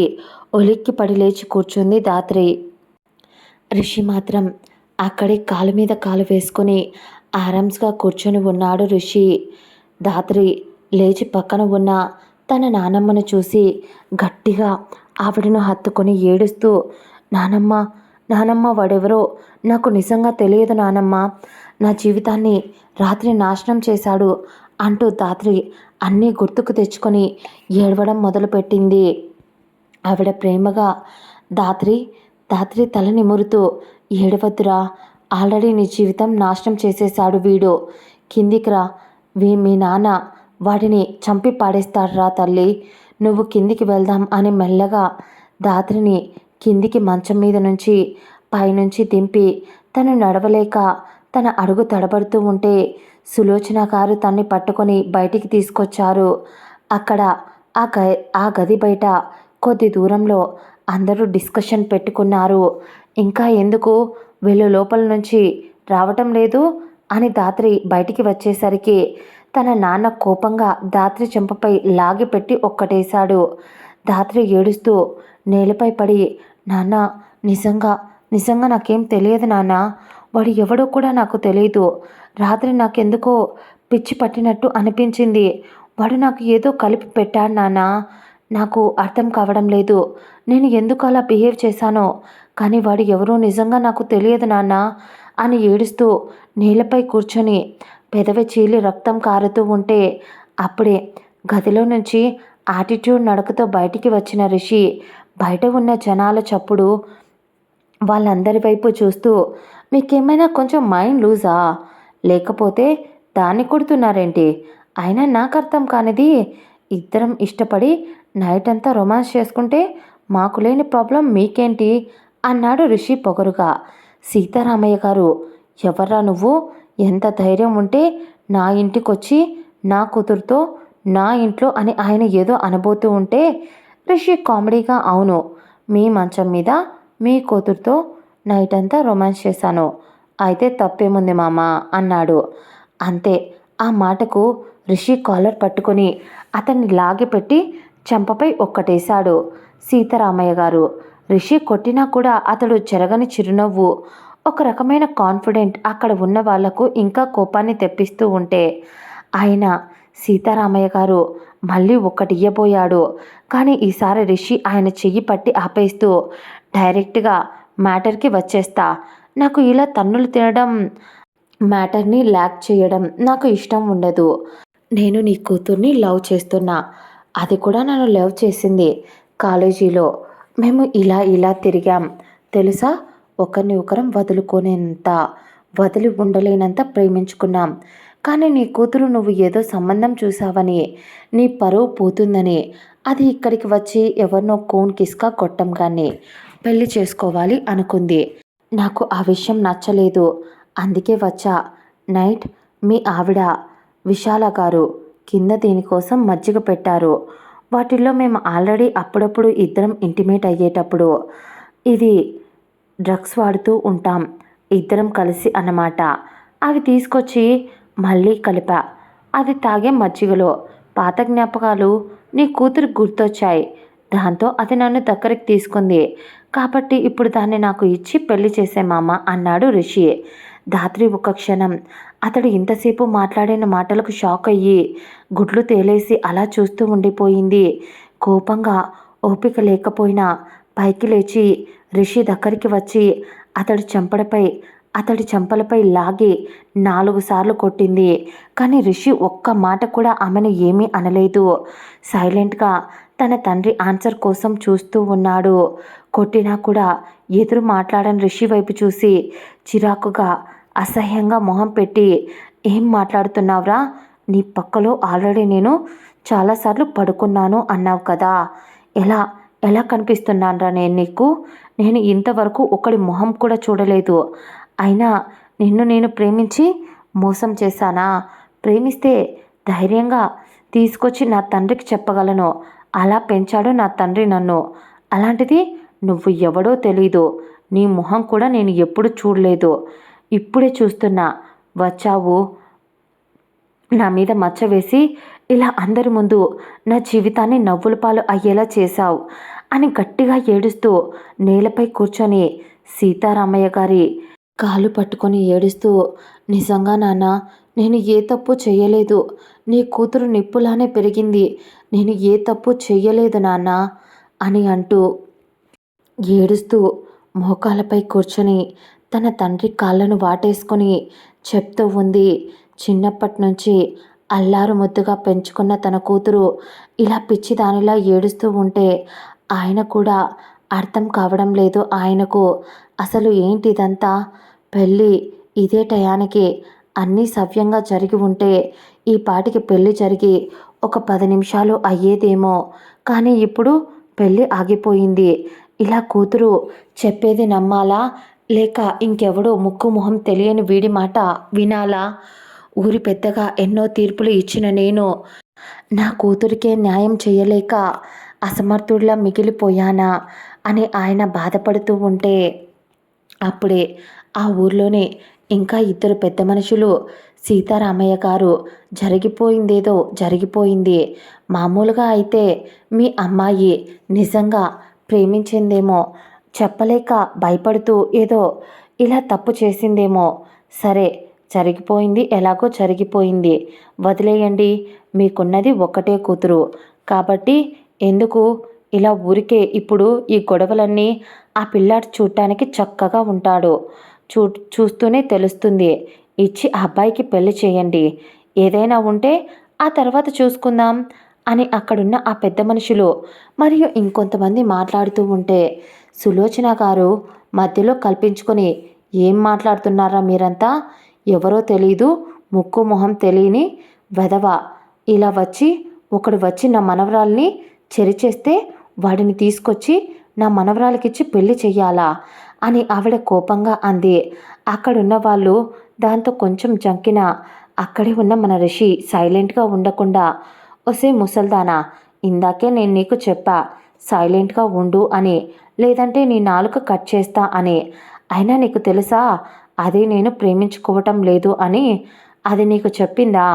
ఉలిక్కి పడి లేచి కూర్చుంది ధాత్రి. రిషి మాత్రం అక్కడే కాలు మీద కాలు వేసుకొని ఆరామ్స్గా కూర్చొని ఉన్నాడు. రిషి ధాత్రి లేచి పక్కన ఉన్న తన నానమ్మను చూసి గట్టిగా ఆవిడను హత్తుకొని ఏడుస్తూ, నానమ్మ నానమ్మ, వాడెవరో నాకు నిజంగా తెలియదు నానమ్మ, నా జీవితాన్ని రాత్రి నాశనం చేశాడు అంటూ ధాత్రి అన్నీ గుర్తుకు తెచ్చుకొని ఏడవడం మొదలుపెట్టింది. ఆవిడ ప్రేమగా ధాత్రి తల నిమురుతూ, ఏడవద్దురా, ఆల్రెడీ నీ జీవితం నాశనం చేసేశాడు వీడు, కిందికి రా, మీ నాన్న వాడిని చంపి పాడేస్తాడ్రా తల్లి, నువ్వు కిందికి వెళ్దాం అని మెల్లగా ధాత్రిని కిందికి మంచం మీద నుంచి పైనుంచి దింపి తను నడవలేక తన అడుగు తడబడుతూ ఉంటే సులోచన గారు తన్ని పట్టుకొని బయటికి తీసుకొచ్చారు. అక్కడ ఆ గది బయట కొద్ది దూరంలో అందరూ డిస్కషన్ పెట్టుకున్నారు. ఇంకా ఎందుకు వీళ్ళు లోపల నుంచి రావటం లేదు అని ధాత్రి బయటికి వచ్చేసరికి తన నాన్న కోపంగా ధాత్రి చెంపపై లాగి పెట్టి ఒక్కటేశాడు. ధాత్రి ఏడుస్తూ నేలపై పడి, నాన్న నిజంగా నాకేం తెలియదు నాన్న, వాడు ఎవడో కూడా నాకు తెలియదు, రాత్రి నాకెందుకో పిచ్చి పట్టినట్టు అనిపించింది, వాడు నాకు ఏదో కలిపి పెట్టాడు నాన్న, నాకు అర్థం కావడం లేదు, నేను ఎందుకు అలా బిహేవ్ చేశానో, కానీ వాడు ఎవరో నిజంగా నాకు తెలియదు నాన్న అని ఏడుస్తూ నేలపై కూర్చొని పెదవి చీలి రక్తం కారుతూ ఉంటే అప్పుడే గదిలో నుంచి యాటిట్యూడ్ నడకతో బయటికి వచ్చిన రిషి బయట ఉన్న జనాల చప్పుడు వాళ్ళందరి వైపు చూస్తూ, మీకేమైనా కొంచెం మైండ్ లూజా, లేకపోతే దాన్ని కొడుతున్నారేంటి, అయినా నాకు అర్థం కానిది, ఇద్దరం ఇష్టపడి నైట్ అంతా రొమాన్స్ చేసుకుంటే మాకు లేని ప్రాబ్లం మీకేంటి అన్నాడు రిషి పొగరుగా. సీతారామయ్య గారు, ఎవర్రా నువ్వు, ఎంత ధైర్యం ఉంటే నా ఇంటికొచ్చి నా కూతురుతో నా ఇంట్లో అని ఆయన ఏదో అనబోతూ ఉంటే రిషి కామెడీగా, అవును, మీ మంచం మీద మీ కూతురుతో నైట్ అంతా రొమాన్స్ చేశాను, అయితే తప్పేముంది మామ అన్నాడు. అంతే, ఆ మాటకు రిషి కాలర్ పట్టుకొని అతన్ని లాగిపెట్టి చెంపపై ఒక్కటేశాడు సీతారామయ్య గారు. రిషి కొట్టినా కూడా అతడు చెరగని చిరునవ్వు, ఒక రకమైన కాన్ఫిడెంట్ అక్కడ ఉన్న వాళ్లకు ఇంకా కోపాన్ని తెప్పిస్తూ ఉంటే ఆయన సీతారామయ్య గారు మళ్ళీ ఒక్కటి ఇయ్యబోయాడు. కానీ ఈసారి రిషి ఆయన చెయ్యి పట్టి ఆపేస్తూ, డైరెక్ట్గా మ్యాటర్కి వచ్చేస్తా, నాకు ఇలా తన్నులు తినడం, మ్యాటర్ని ల్యాక్ చేయడం నాకు ఇష్టం ఉండదు, నేను నీ కూతుర్ని లవ్ చేస్తున్నా, అది కూడా నన్ను లవ్ చేసింది కాలేజీలో, మేము ఇలా తిరిగాం తెలుసా, ఒకరిని ఒకరం వదిలి ఉండలేనంత ప్రేమించుకున్నాం, కానీ నీ కూతురు నువ్వు ఏదో సంబంధం చూసావని, నీ పరువు పోతుందని అది ఇక్కడికి వచ్చి ఎవరినో కోన్ కిస్కా కొట్టం కానీ పెళ్లి చేసుకోవాలి అనుకుంది, నాకు ఆ విషయం నచ్చలేదు, అందుకే వచ్చా, నైట్ మీ ఆవిడ విశాల గారు కింద దీనికోసం మజ్జిగ పెట్టారు, వాటిల్లో మేము ఆల్రెడీ అప్పుడప్పుడు ఇద్దరం ఇంటిమేట్ అయ్యేటప్పుడు ఇది డ్రగ్స్ వాడుతూ ఉంటాం ఇద్దరం కలిసి అన్నమాట. అవి తీసుకొచ్చి మళ్ళీ కలిపా. అది తాగే మజ్జిగలో పాత జ్ఞాపకాలు నీ కూతురు గుర్తొచ్చాయి. దాంతో అది నన్ను దగ్గరికి తీసుకుంది. కాబట్టి ఇప్పుడు దాన్ని నాకు ఇచ్చి పెళ్లి చేసే మామ అన్నాడు రిషి. ధాత్రి ఒక్క క్షణం అతడు ఇంతసేపు మాట్లాడిన మాటలకు షాక్ అయ్యి గుడ్లు తేలేసి అలా చూస్తూ ఉండిపోయింది. కోపంగా ఓపిక లేకపోయినా పైకి లేచి రిషి దగ్గరికి వచ్చి అతడి చెంపలపై లాగి 4 సార్లు కొట్టింది. కానీ రిషి ఒక్క మాట కూడా ఆమెను ఏమీ అనలేదు. సైలెంట్గా తన తండ్రి ఆన్సర్ కోసం చూస్తూ ఉన్నాడు. కొట్టినా కూడా ఎదురు మాట్లాడని రిషి వైపు చూసి చిరాకుగా అసహ్యంగా మొహం పెట్టి, ఏం మాట్లాడుతున్నావురా? నీ పక్కలో ఆల్రెడీ నేను చాలాసార్లు పడుకున్నాను అన్నావు కదా. ఎలా ఎలా కనిపిస్తున్నానురా నేను నీకు? నేను ఇంతవరకు ఒకడి మొహం కూడా చూడలేదు. అయినా నిన్ను నేను ప్రేమించి మోసం చేశానా? ప్రేమిస్తే ధైర్యంగా తీసుకొచ్చి నా తండ్రికి చెప్పగలను. అలా పెంచాడు నా తండ్రి నన్ను. అలాంటిది నువ్వు ఎవడో తెలీదు. నీ మొహం కూడా నేను ఎప్పుడు చూడలేదు. ఇప్పుడే చూస్తున్నా. వచ్చావు నా మీద మచ్చ వేసి ఇలా అందరి ముందు నా జీవితాన్ని నవ్వుల పాలు అయ్యేలా చేశావు అని గట్టిగా ఏడుస్తూ నేలపై కూర్చొని సీతారామయ్య గారి కాలు పట్టుకొని ఏడుస్తూ, నిజంగా నాన్న, నేను ఏ తప్పు చెయ్యలేదు. నీ కూతురు నిప్పులానే పెరిగింది. నేను ఏ తప్పు చెయ్యలేదు నాన్న అని అంటూ ఏడుస్తూ మోకాలపై కూర్చొని తన తండ్రి కాళ్ళను వాటేసుకొని చెప్తూ ఉంది. చిన్నప్పటి నుంచి అల్లారు ముద్దుగా పెంచుకున్న తన కూతురు ఇలా పిచ్చిదానిలా ఏడుస్తూ ఉంటే ఆయన కూడా అర్థం కావడం లేదు. ఆయనకు అసలు ఏంటిదంతా? పెళ్ళి ఇదే టయానికి అన్నీ సవ్యంగా జరిగి ఉంటే ఈ పాటికి పెళ్ళి జరిగి ఒక 10 నిమిషాలు అయ్యేదేమో. కానీ ఇప్పుడు పెళ్ళి ఆగిపోయింది. ఇలా కూతురు చెప్పేది నమ్మాలా, లేక ఇంకెవడో ముక్కు మొహం తెలియని వీడి మాట వినాలా? ఊరి పెద్దగా ఎన్నో తీర్పులు ఇచ్చిన నేను నా కూతురికే న్యాయం చేయలేక అసమర్థుడిలా మిగిలిపోయానా అని ఆయన బాధపడుతూ ఉంటే అప్పుడే ఆ ఊర్లోనే ఇంకా 2 పెద్ద మనుషులు సీతారామయ్య గారు, జరిగిపోయిందేదో జరిగిపోయింది. మామూలుగా అయితే మీ అమ్మాయి నిజంగా ప్రేమించిందేమో, చెప్పలేక భయపడుతూ ఏదో ఇలా తప్పు చేసిందేమో. సరే, జరిగిపోయింది, ఎలాగో జరిగిపోయింది, వదిలేయండి. మీకున్నది ఒక్కటే కూతురు కాబట్టి ఎందుకు ఇలా ఊరికే? ఇప్పుడు ఈ గొడవలన్నీ ఆ పిల్లాడు చూడటానికి చక్కగా ఉంటాడు. చూస్తూనే తెలుస్తుంది. ఇచ్చి ఆ అబ్బాయికి పెళ్లి చేయండి. ఏదైనా ఉంటే ఆ తర్వాత చూసుకుందాం అని అక్కడున్న ఆ పెద్ద మనుషులు మరియు ఇంకొంతమంది మాట్లాడుతూ ఉంటే సులోచన గారు మధ్యలో కల్పించుకొని, ఏం మాట్లాడుతున్నారా మీరంతా? ఎవరో తెలీదు, ముక్కు మొహం తెలియని వెధవ ఇలా ఒకడు వచ్చి నా మనవరాల్ని చెరిచేస్తే వాడిని తీసుకొచ్చి నా మనవరాలకిచ్చి పెళ్లి చెయ్యాలా అని ఆవిడ కోపంగా అంది. అక్కడున్న వాళ్ళు దాంతో కొంచెం జంకిన అక్కడే ఉన్న మన రిషి సైలెంట్గా ఉండకుండా, ఒసే ముసల్దానా, ఇందాకే నేను నీకు చెప్పా సైలెంట్గా ఉండు అని, లేదంటే నీ నాలుక కట్ చేస్తా అని. అయినా నీకు తెలుసా అది నేను ప్రేమించుకోవటం లేదు అని? అది నీకు చెప్పిందా?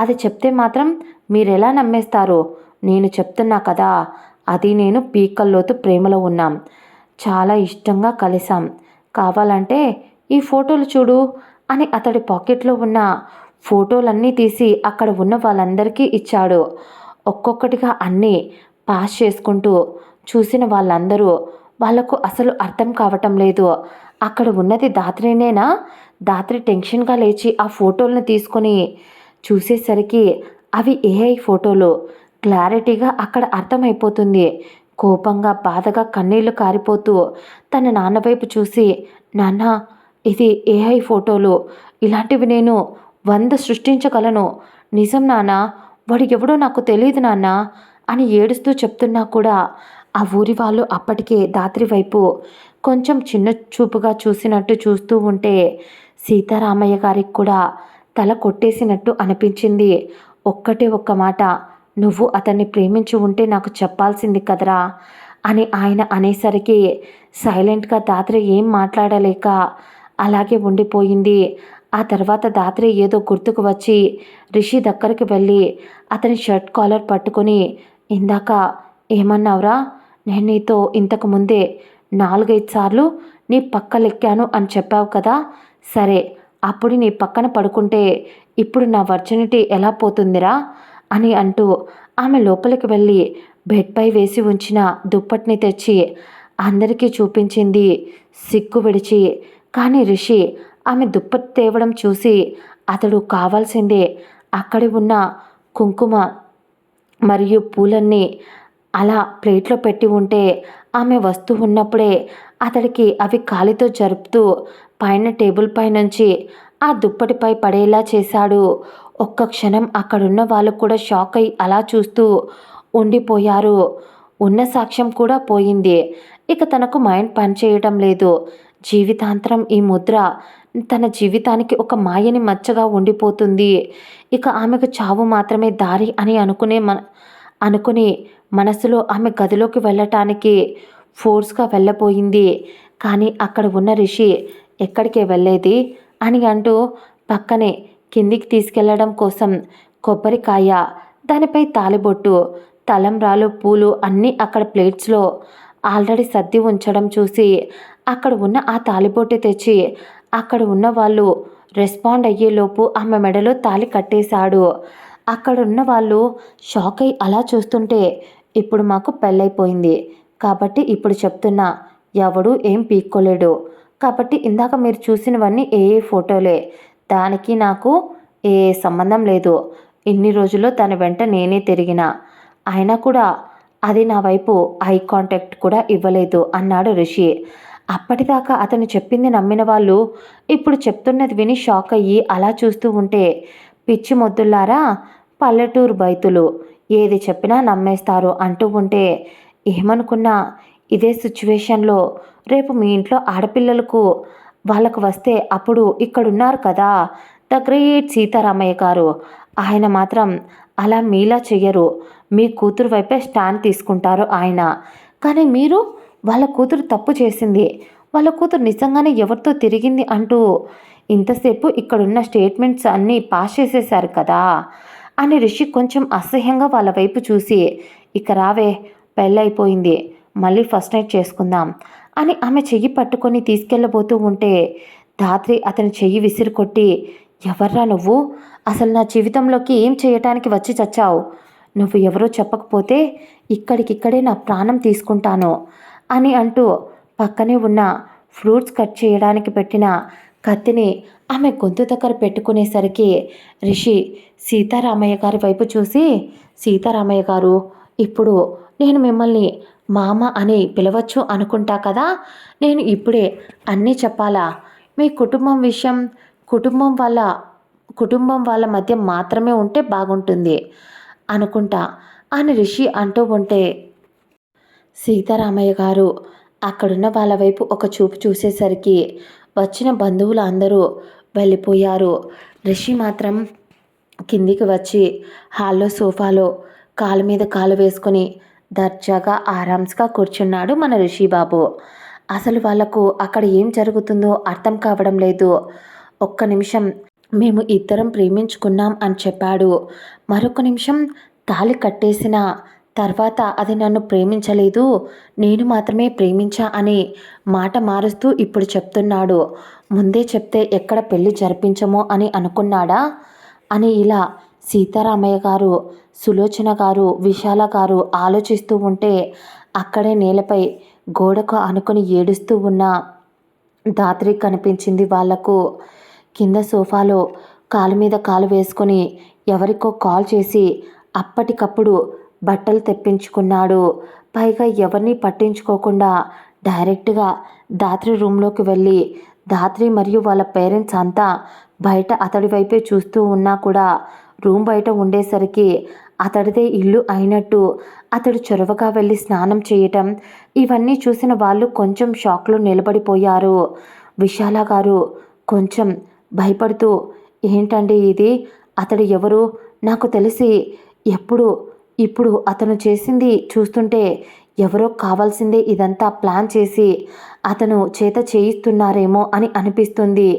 అది చెప్తే మాత్రం మీరెలా నమ్మేస్తారు? నేను చెప్తున్నా కదా, అది నేను పీకల్లోతు ప్రేమలో ఉన్నాం. చాలా ఇష్టంగా కలిసాం. కావాలంటే ఈ ఫోటోలు చూడు అని అతడి పాకెట్లో ఉన్న ఫోటోలన్నీ తీసి అక్కడ ఉన్న వాళ్ళందరికీ ఇచ్చాడు. ఒక్కొక్కటిగా అన్నీ పాస్ చేసుకుంటూ చూసిన వాళ్ళందరూ వాళ్లకు అసలు అర్థం కావటం లేదు. అక్కడ ఉన్నది ధాత్రినేనా? ధాత్రి టెన్షన్గా లేచి ఆ ఫోటోలను తీసుకొని చూసేసరికి అవి ఏఐ ఫోటోలు. క్లారిటీగా అక్కడ అర్థమైపోతుంది. కోపంగా బాధగా కన్నీళ్లు కారిపోతూ తన నాన్న వైపు చూసి, నాన్న, ఇది ఏఐ ఫోటోలు. ఇలాంటివి నేను 100 సృష్టించగలను. నిజం నాన్న, వాడు ఎవడో నాకు తెలియదు నాన్న అని ఏడుస్తూ చెప్తున్నా కూడా ఆ ఊరి వాళ్ళు అప్పటికే ధాత్రి వైపు కొంచెం చిన్న చూపుగా చూసినట్టు చూస్తూ ఉంటే సీతారామయ్య గారికి కూడా తల కొట్టేసినట్టు అనిపించింది. ఒక్కటే ఒక్క మాట, నువ్వు అతన్ని ప్రేమించి ఉంటే నాకు చెప్పాల్సింది కదరా అని ఆయన అనేసరికి సైలెంట్గా ధాత్రి ఏం మాట్లాడలేక అలాగే ఉండిపోయింది. ఆ తర్వాత ధాత్రి ఏదో గుర్తుకు వచ్చి రిషి దగ్గరికి వెళ్ళి అతని షర్ట్ కాలర్ పట్టుకొని, ఇందాక ఏమన్నావురా? నేను నీతో ఇంతకు ముందే 4-5 సార్లు నీ పక్కలెక్కాను అని చెప్పావు కదా. సరే, అప్పుడు నీ పక్కన పడుకుంటే ఇప్పుడు నా వర్జినిటీ ఎలా పోతుందిరా అని అంటూ ఆమె లోపలికి వెళ్ళి బెడ్పై వేసి ఉంచిన దుప్పటిని తెచ్చి అందరికీ చూపించింది సిగ్గు విడిచి. కానీ రిషి ఆమె దుప్పటి తేవడం చూసి అతడు కావాల్సిందే అక్కడి ఉన్న కుంకుమ మరియు పూలన్నీ అలా ప్లేట్లో పెట్టి ఉంటే ఆమె వస్తూ ఉన్నప్పుడే అతడికి అవి కాలితో జరుపుతూ పైన టేబుల్ పై నుంచి ఆ దుప్పటిపై పడేలా చేశాడు. ఒక్క క్షణం అక్కడున్న వాళ్ళు కూడా షాక్ అయి అలా చూస్తూ ఉండిపోయారు. ఉన్న సాక్ష్యం కూడా పోయింది. ఇక తనకు మైండ్ పనిచేయటం లేదు. జీవితాంతరం ఈ ముద్ర తన జీవితానికి ఒక మాయని మచ్చగా ఉండిపోతుంది. ఇక ఆమెకు చావు మాత్రమే దారి అని అనుకుని మనసులో ఆమె గదిలోకి వెళ్ళటానికి ఫోర్స్గా వెళ్ళబోయింది. కానీ అక్కడ ఉన్న రిషి ఎక్కడికే వెళ్ళేది అని అంటూ పక్కనే కిందికి తీసుకెళ్లడం కోసం కొబ్బరికాయ, దానిపై తాలిబొట్టు, తలంబ్రాలు, పూలు అన్నీ అక్కడ ప్లేట్స్లో ఆల్రెడీ సర్ది ఉంచడం చూసి అక్కడ ఉన్న ఆ తాలిబొట్టు తెచ్చి అక్కడ ఉన్న వాళ్ళు రెస్పాండ్ అయ్యేలోపు ఆమె మెడలో తాలి కట్టేశాడు. అక్కడున్న వాళ్ళు షాక్ అయి అలా చూస్తుంటే, ఇప్పుడు మాకు పెళ్ళైపోయింది కాబట్టి ఇప్పుడు చెప్తున్నా, ఎవడూ ఏం పీక్కోలేడు. కాబట్టి ఇందాక మీరు చూసినవన్నీ ఏ ఫోటోలే, దానికి నాకు ఏ సంబంధం లేదు. ఇన్ని రోజుల్లో తన వెంట నేనే తిరిగిన, అయినా కూడా అది నా వైపు ఐ కాంటాక్ట్ కూడా ఇవ్వలేదు అన్నాడు రిషి. అప్పటిదాకా అతను చెప్పింది నమ్మిన వాళ్ళు ఇప్పుడు చెప్తున్నది విని షాక్ అయ్యి అలా చూస్తూ ఉంటే, పిచ్చి మొద్దుల్లారా, పల్లెటూరు బైతులు ఏది చెప్పినా నమ్మేస్తారు అంటూ ఉంటే, ఏమనుకున్నా ఇదే సిచ్యువేషన్లో రేపు మీ ఇంట్లో ఆడపిల్లలకు వాళ్ళకు వస్తే అప్పుడు ఇక్కడున్నారు కదా ద గ్రేట్ సీతారామయ్య గారు, ఆయన మాత్రం అలా మీలా చెయ్యరు. మీ కూతురు వైపే స్టాండ్ తీసుకుంటారు ఆయన. కానీ మీరు వాళ్ళ కూతురు తప్పు చేసింది, వాళ్ళ కూతురు నిజంగానే ఎవరితో తిరిగింది అంటూ ఇంతసేపు ఇక్కడున్న స్టేట్మెంట్స్ అన్నీ పాస్ చేసేశారు కదా అని రిషి కొంచెం అసహ్యంగా వాళ్ళ వైపు చూసి, ఇక రావే, పెళ్ళైపోయింది, మళ్ళీ ఫస్ట్ నైట్ చేసుకుందాం అని ఆమె చెయ్యి పట్టుకొని తీసుకెళ్ళబోతూ ఉంటే ధాత్రి అతని చెయ్యి విసిరికొట్టి, ఎవర్రా నువ్వు? అసలు నా జీవితంలోకి ఏం చేయటానికి వచ్చి చచ్చావు? నువ్వు ఎవరో చెప్పకపోతే ఇక్కడికిక్కడే నా ప్రాణం తీసుకుంటాను అని అంటూ పక్కనే ఉన్న ఫ్రూట్స్ కట్ చేయడానికి పెట్టిన కత్తిని ఆమె గొంతు దగ్గర పెట్టుకునేసరికి రిషి సీతారామయ్య గారి వైపు చూసి, సీతారామయ్య గారు, ఇప్పుడు నేను మిమ్మల్ని మామ అని పిలవచ్చు అనుకుంటా కదా, నేను ఇప్పుడే అన్నీ చెప్పాలా? మీ కుటుంబం విషయం కుటుంబం వాళ్ళ మధ్య మాత్రమే ఉంటే బాగుంటుంది అనుకుంటా అని రిషి అంటూ ఉంటే సీతారామయ్య గారు అక్కడున్న వాళ్ళ వైపు ఒక చూపు చూసేసరికి వచ్చిన బంధువులు అందరూ వెళ్ళిపోయారు. రిషి మాత్రం కిందికి వచ్చి హాల్లో సోఫాలో కాలు మీద కాలు వేసుకొని దర్జాగా ఆరామ్స్గా కూర్చున్నాడు మన రిషి బాబు. అసలు వాళ్లకు అక్కడ ఏం జరుగుతుందో అర్థం కావడం లేదు. ఒక్క నిమిషం మేము ఇద్దరం ప్రేమించుకున్నాం అని చెప్పాడు. మరొక నిమిషం తాళి కట్టేసిన తర్వాత అది నన్ను ప్రేమించలేదు, నేను మాత్రమే ప్రేమించా అని మాట మారుస్తూ ఇప్పుడు చెప్తున్నాడు. ముందే చెప్తే ఎక్కడ పెళ్లి జరిపించమో అని అనుకున్నాడా అని ఇలా సీతారామయ్య గారు, సులోచన గారు, విశాల గారు ఆలోచిస్తూ ఉంటే అక్కడే నేలపై గోడకు అనుకుని ఏడుస్తూ ఉన్న ధాత్రి కనిపించింది వాళ్లకు. కింద సోఫాలో కాలు మీద కాలు వేసుకొని ఎవరికో కాల్ చేసి అప్పటికప్పుడు బట్టలు తెప్పించుకున్నాడు. పైగా ఎవరిని పట్టించుకోకుండా డైరెక్ట్గా ధాత్రి రూమ్లోకి వెళ్ళి ధాత్రి మరియు వాళ్ళ పేరెంట్స్ అంతా బయట అతడి వైపే చూస్తూ ఉన్నా కూడా రూమ్ బయట ఉండేసరికి అతడిదే ఇల్లు అయినట్టు అతడు చొరవగా వెళ్ళి స్నానం చేయటం, ఇవన్నీ చూసిన వాళ్ళు కొంచెం షాక్లో నిలబడిపోయారు. విశాల గారు కొంచెం భయపడుతూ, ఏంటండి ఇది? అతడు ఎవరు? నాకు తెలిసి ఇప్పుడు అతను చేసింది చూస్తుంటే ఎవరో కావాల్సిందే ఇదంతా ప్లాన్ చేసి అతను చేత చేయిస్తున్నారేమో అని అనిపిస్తుంది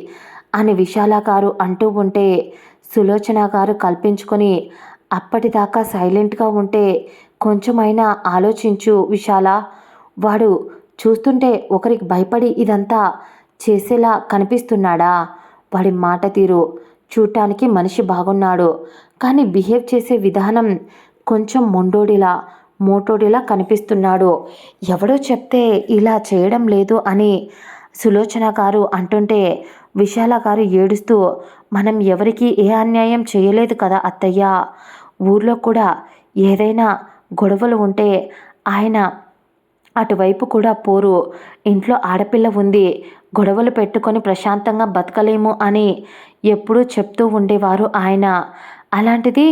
అని విశాల గారు అంటూ ఉంటే సులోచన గారు కల్పించుకొని, అప్పటిదాకా సైలెంట్గా ఉంటే కొంచెమైనా ఆలోచించు విశాల. వాడు చూస్తుంటే ఒకరికి భయపడి ఇదంతా చేసేలా కనిపిస్తున్నాడా? వాడి మాట తీరు చూడటానికి మనిషి బాగున్నాడు, కానీ బిహేవ్ చేసే విధానం కొంచెం మొండోడిలా మోటోడిలా కనిపిస్తున్నాడు. ఎవడో చెప్తే ఇలా చేయడం లేదు అని సులోచన గారు అంటుంటే విశాల గారు ఏడుస్తూ, మనం ఎవరికి ఏ అన్యాయం చేయలేదు కదా అత్తయ్య. ఊర్లో కూడా ఏదైనా గొడవలు ఉంటే ఆయన అటువైపు కూడా పోరు. ఇంట్లో ఆడపిల్ల ఉంది, గొడవలు పెట్టుకొని ప్రశాంతంగా బతకలేము అని ఎప్పుడూ చెప్తూ ఉండేవారు ఆయన. అలాంటిది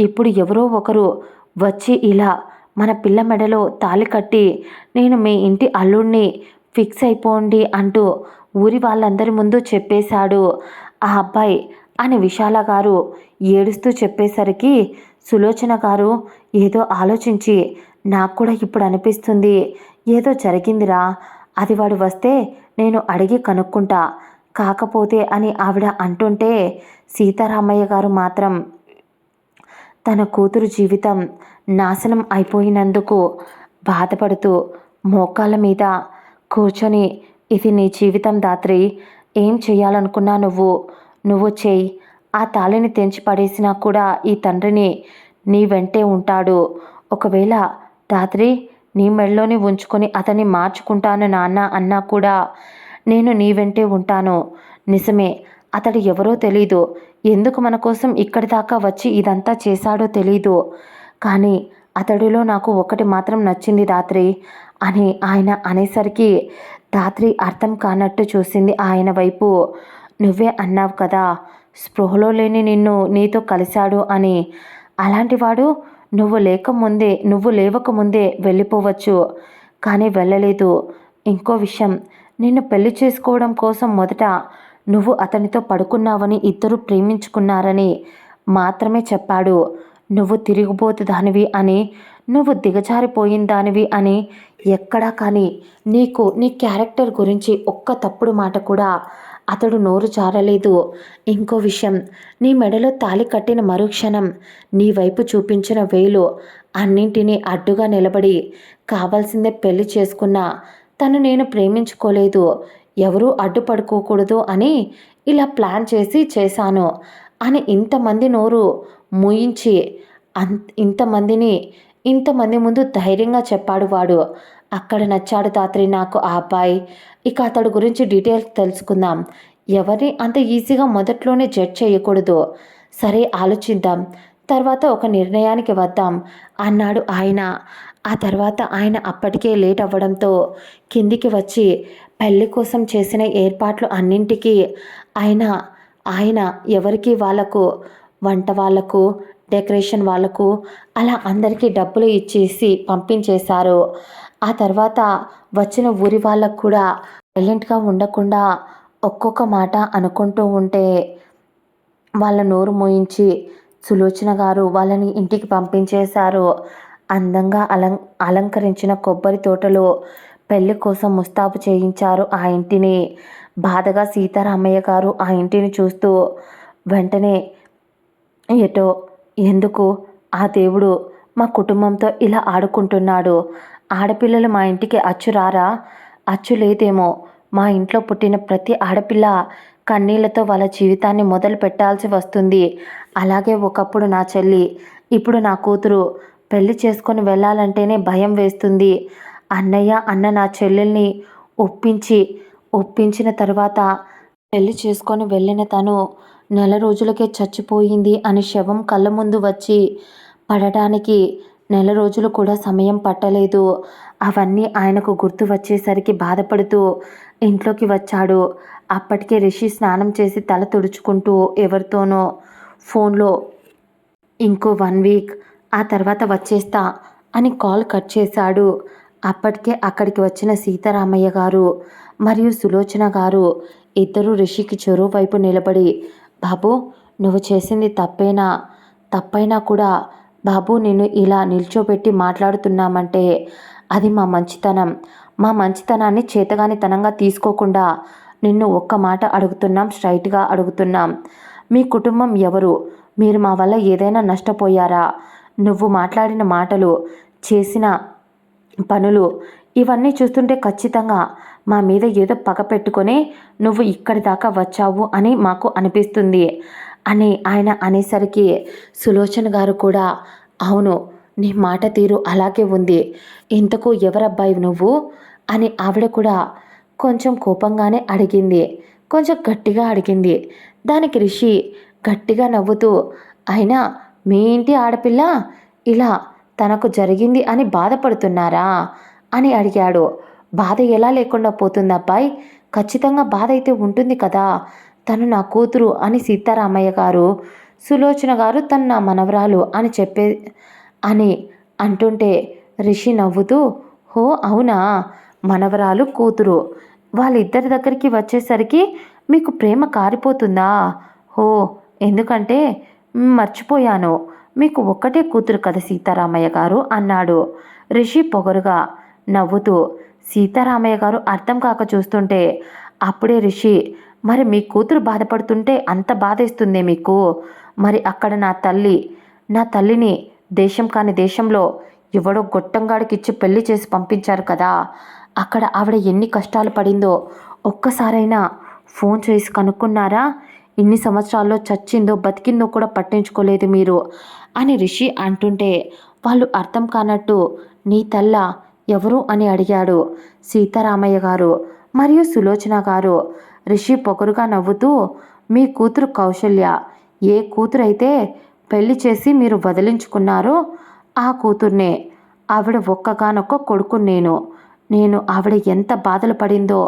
ఇప్పుడు ఎవరో ఒకరు వచ్చి ఇలా మన పిల్ల మెడలో తాళి కట్టి, నేను మీ ఇంటి అల్లుడిని ఫిక్స్ అయిపోండి అంటూ ఊరి వాళ్ళందరి ముందు చెప్పేశాడు ఆ అబ్బాయి అని విశాల గారు ఏడుస్తూ చెప్పేసరికి సులోచన గారు ఏదో ఆలోచించి, నాకు కూడా ఇప్పుడు అనిపిస్తుంది ఏదో జరిగిందిరా, అది వాడు వస్తే నేను అడిగి కనుక్కుంటా, కాకపోతే అని ఆవిడ అంటుంటే సీతారామయ్య గారు మాత్రం తన కూతురు జీవితం నాశనం అయిపోయినందుకు బాధపడుతూ మోకాళ్ళ మీద కూర్చొని, ఇది నీ జీవితం దాత్రి, ఏం చెయ్యాలనుకున్నా నువ్వు చెయ్యి. ఆ తాళిని తెంచి పడేసినా కూడా ఈ తండ్రిని నీ వెంటే ఉంటాడు. ఒకవేళ దాత్రి నీ మెడలోని ఉంచుకొని అతన్ని మార్చుకుంటాను నాన్న అన్నా కూడా నేను నీ వెంటే ఉంటాను. నిజమే, అతడు ఎవరో తెలీదు, ఎందుకు మన కోసం ఇక్కడి దాకా వచ్చి ఇదంతా చేశాడో తెలీదు, కానీ అతడిలో నాకు ఒకటి మాత్రం నచ్చింది దాత్రి అని ఆయన అనేసరికి దాత్రి అర్థం కానట్టు చూసింది ఆయన వైపు. నువ్వే అన్నావు కదా స్పృహలో లేని నిన్ను నీతో కలిశాడు అని. అలాంటివాడు నువ్వు లేవకముందే వెళ్ళిపోవచ్చు, కానీ వెళ్ళలేదు. ఇంకో విషయం, నిన్ను పెళ్లి చేసుకోవడం కోసం మొదట నువ్వు అతనితో పడుకున్నావని, ఇద్దరు ప్రేమించుకున్నారని మాత్రమే చెప్పాడు. నువ్వు తిరిగిపోతు దానివి అని, నువ్వు దిగజారిపోయిన దానివి అని ఎక్కడా కానీ నీ క్యారెక్టర్ గురించి ఒక్క తప్పుడు మాట కూడా అతడు నోరు జారలేదు. ఇంకో విషయం, నీ మెడలో తాళి కట్టిన మరుక్షణం నీ వైపు చూపించిన వేలు అన్నింటినీ అడ్డుగా నిలబడి కావాల్సిందే పెళ్లి చేసుకున్నా తను నేను ప్రేమించుకోలేదు, ఎవరూ అడ్డుపడుకోకూడదు అని ఇలా ప్లాన్ చేసి చేశాను అని ఇంతమంది నోరు మూయించి ఇంతమంది ముందు ధైర్యంగా చెప్పాడు వాడు. అక్కడ నచ్చాడు దాత్రి నాకు ఆ అబ్బాయి. ఇక అతడి గురించి డీటెయిల్స్ తెలుసుకుందాం. ఎవరిని అంత ఈజీగా మొదట్లోనే జడ్జ్ చేయకూడదు. సరే ఆలోచిద్దాం, తర్వాత ఒక నిర్ణయానికి వద్దాం అన్నాడు ఆయన. ఆ తర్వాత ఆయన అప్పటికే లేట్ అవ్వడంతో కిందికి వచ్చి పెళ్లి కోసం చేసిన ఏర్పాట్లు అన్నింటికీ ఆయన ఎవరికి వాళ్లకు, వంట వాళ్లకు, డెకరేషన్ వాళ్లకు అలా అందరికీ డబ్బులు ఇచ్చేసి పంపించేశారు. ఆ తర్వాత వచ్చిన ఊరి వాళ్ళకు కూడా సైలెంట్గా ఉండకుండా ఒక్కొక్క మాట అనుకుంటూ ఉంటే వాళ్ళ నోరు మోయించి సులోచన గారు వాళ్ళని ఇంటికి పంపించేశారు. అందంగా అలంకరించిన కొబ్బరి తోటలో పెళ్లి కోసం ముస్తాబు చేయించారు ఆ ఇంటిని. బాధగా సీతారామయ్య గారు ఆ ఇంటిని చూస్తూ వెంటనే ఎటో ఎందుకు ఆ దేవుడు మా కుటుంబంతో ఇలా ఆడుకుంటున్నాడు, ఆడపిల్లలు మా ఇంటికి అచ్చురారా? అచ్చు లేదేమో, మా ఇంట్లో పుట్టిన ప్రతి ఆడపిల్ల కన్నీళ్లతో వాళ్ళ జీవితాన్ని మొదలు పెట్టాల్సి వస్తుంది. అలాగే ఒకప్పుడు నా చెల్లి, ఇప్పుడు నా కూతురు పెళ్లి చేసుకొని వెళ్ళాలంటేనే భయం వేస్తుంది. అన్నయ్య అన్న నా చెల్లెల్ని ఒప్పించిన తర్వాత పెళ్లి చేసుకొని వెళ్ళిన తను నెల రోజులకే చచ్చిపోయింది అని శవం కళ్ళ ముందు వచ్చి పడటానికి నెల రోజులు కూడా సమయం పట్టలేదు. అవన్నీ ఆయనకు గుర్తు వచ్చేసరికి బాధపడుతూ ఇంట్లోకి వచ్చాడు. అప్పటికే రిషి స్నానం చేసి తల తుడుచుకుంటూ ఎవరితోనో ఫోన్లో ఇంకో 1 వీక్ ఆ తర్వాత వచ్చేస్తా అని కాల్ కట్ చేశాడు. అప్పటికే అక్కడికి వచ్చిన సీతారామయ్య గారు మరియు సులోచన గారు ఇద్దరు రిషికి చెరువు వైపు నిలబడి, బాబు నువ్వు చేసింది తప్పైనా కూడా బాబు నిన్ను ఇలా నిల్చోబెట్టి మాట్లాడుతున్నామంటే అది మా మంచితనం. మా మంచితనాన్ని చేతగానితనంగా తీసుకోకుండా నిన్ను ఒక్క మాట అడుగుతున్నాం, స్ట్రైట్‌గా అడుగుతున్నాం. మీ కుటుంబం ఎవరు? మీరు మా వల్ల ఏదైనా నష్టపోయారా? నువ్వు మాట్లాడిన మాటలు, చేసిన పనులు ఇవన్నీ చూస్తుంటే ఖచ్చితంగా మా మీద ఏదో పగ పెట్టుకొని నువ్వు ఇక్కడి దాకా వచ్చావు అని మాకు అనిపిస్తుంది అని ఆయన అనేసరికి సులోచన గారు కూడా అవును, నీ మాట తీరు అలాగే ఉంది. ఇంతకు ఎవరబ్బాయి నువ్వు అని ఆవిడ కూడా కొంచెం కోపంగానే అడిగింది. కొంచెం గట్టిగా అడిగింది. దానికి రిషి గట్టిగా నవ్వుతూ అయినా మీ ఇంటి ఆడపిల్ల ఇలా తనకు జరిగింది అని బాధపడుతున్నారా అని అడిగాడు. బాధ ఎలా లేకుండా పోతుందబ్బాయి? ఖచ్చితంగా బాధ అయితే ఉంటుంది కదా. తను నా కూతురు అని సీతారామయ్య గారు, సులోచన గారు తను నా మనవరాలు అని అంటుంటే రిషి నవ్వుతూ హో అవునా, మనవరాలు కూతురు వాళ్ళిద్దరి దగ్గరికి వచ్చేసరికి మీకు ప్రేమ కారిపోతుందా? హో ఎందుకంటే మర్చిపోయాను, మీకు ఒక్కటే కూతురు కదా సీతారామయ్య గారు అన్నాడు రిషి పొగరుగా నవ్వుతూ. సీతారామయ్య గారు అర్థం కాక చూస్తుంటే అప్పుడే రిషి మరి మీ కూతురు బాధపడుతుంటే అంత బాధేస్తుందే మీకు? మరి అక్కడ నా తల్లిని దేశం కాని దేశంలో ఎవడో గొట్టంగాడికిచ్చి పెళ్లి చేసి పంపించారు కదా, అక్కడ ఆవిడ ఎన్ని కష్టాలు పడిందో ఒక్కసారైనా ఫోన్ చేసి కనుక్కున్నారా? ఇన్ని సంవత్సరాల్లో చచ్చిందో బతికిందో కూడా పట్టించుకోలేదు మీరు అని రిషి అంటుంటే వాళ్ళు అర్థం కానట్టు నీ తల్ల ఎవరు అని అడిగాడు సీతారామయ్య గారు మరియు సులోచన గారు. రిషి పొగరుగా నవ్వుతూ మీ కూతురు కౌశల్య, ఏ కూతురైతే పెళ్లి చేసి మీరు వదిలించుకున్నారో ఆ కూతుర్నే. ఆవిడ ఒక్కగానొక్క కొడుకు నేను ఆవిడ ఎంత బాధలు పడిందో,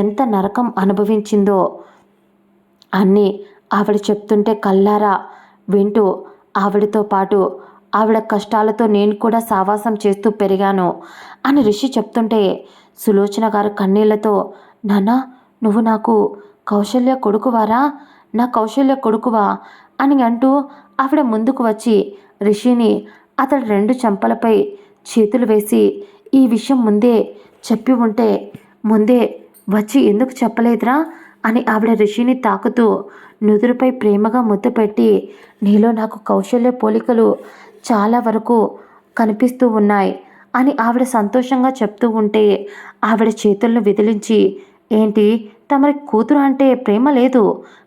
ఎంత నరకం అనుభవించిందో అన్నీ ఆవిడ చెప్తుంటే కళ్ళారా వింటూ ఆవిడతో పాటు ఆవిడ కష్టాలతో నేను కూడా సావాసం చేస్తూ పెరిగాను అని రిషి చెప్తుంటే సులోచన గారు కన్నీళ్లతో నాన్నా నువ్వు నాకు కౌశల్య కొడుకువారా, నా కౌశల్య కొడుకువా అని అంటూ ఆవిడ ముందుకు వచ్చి రిషిని అతడి 2 చెంపలపై చేతులు వేసి ఈ విషయం ముందే చెప్పి ఉంటే ముందే వచ్చి ఎందుకు చెప్పలేదురా అని ఆవిడ రిషిని తాకుతూ నుదురుపై ప్రేమగా ముద్దు పెట్టి నీలో నాకు కౌశల్య పోలికలు చాలా వరకు కనిపిస్తూ ఉన్నాయి అని ఆవిడ సంతోషంగా చెప్తూ ఉంటే ఆవిడ చేతులను విదిలించి ఏంటి తమరి కూతురు అంటే ప్రేమ లేదు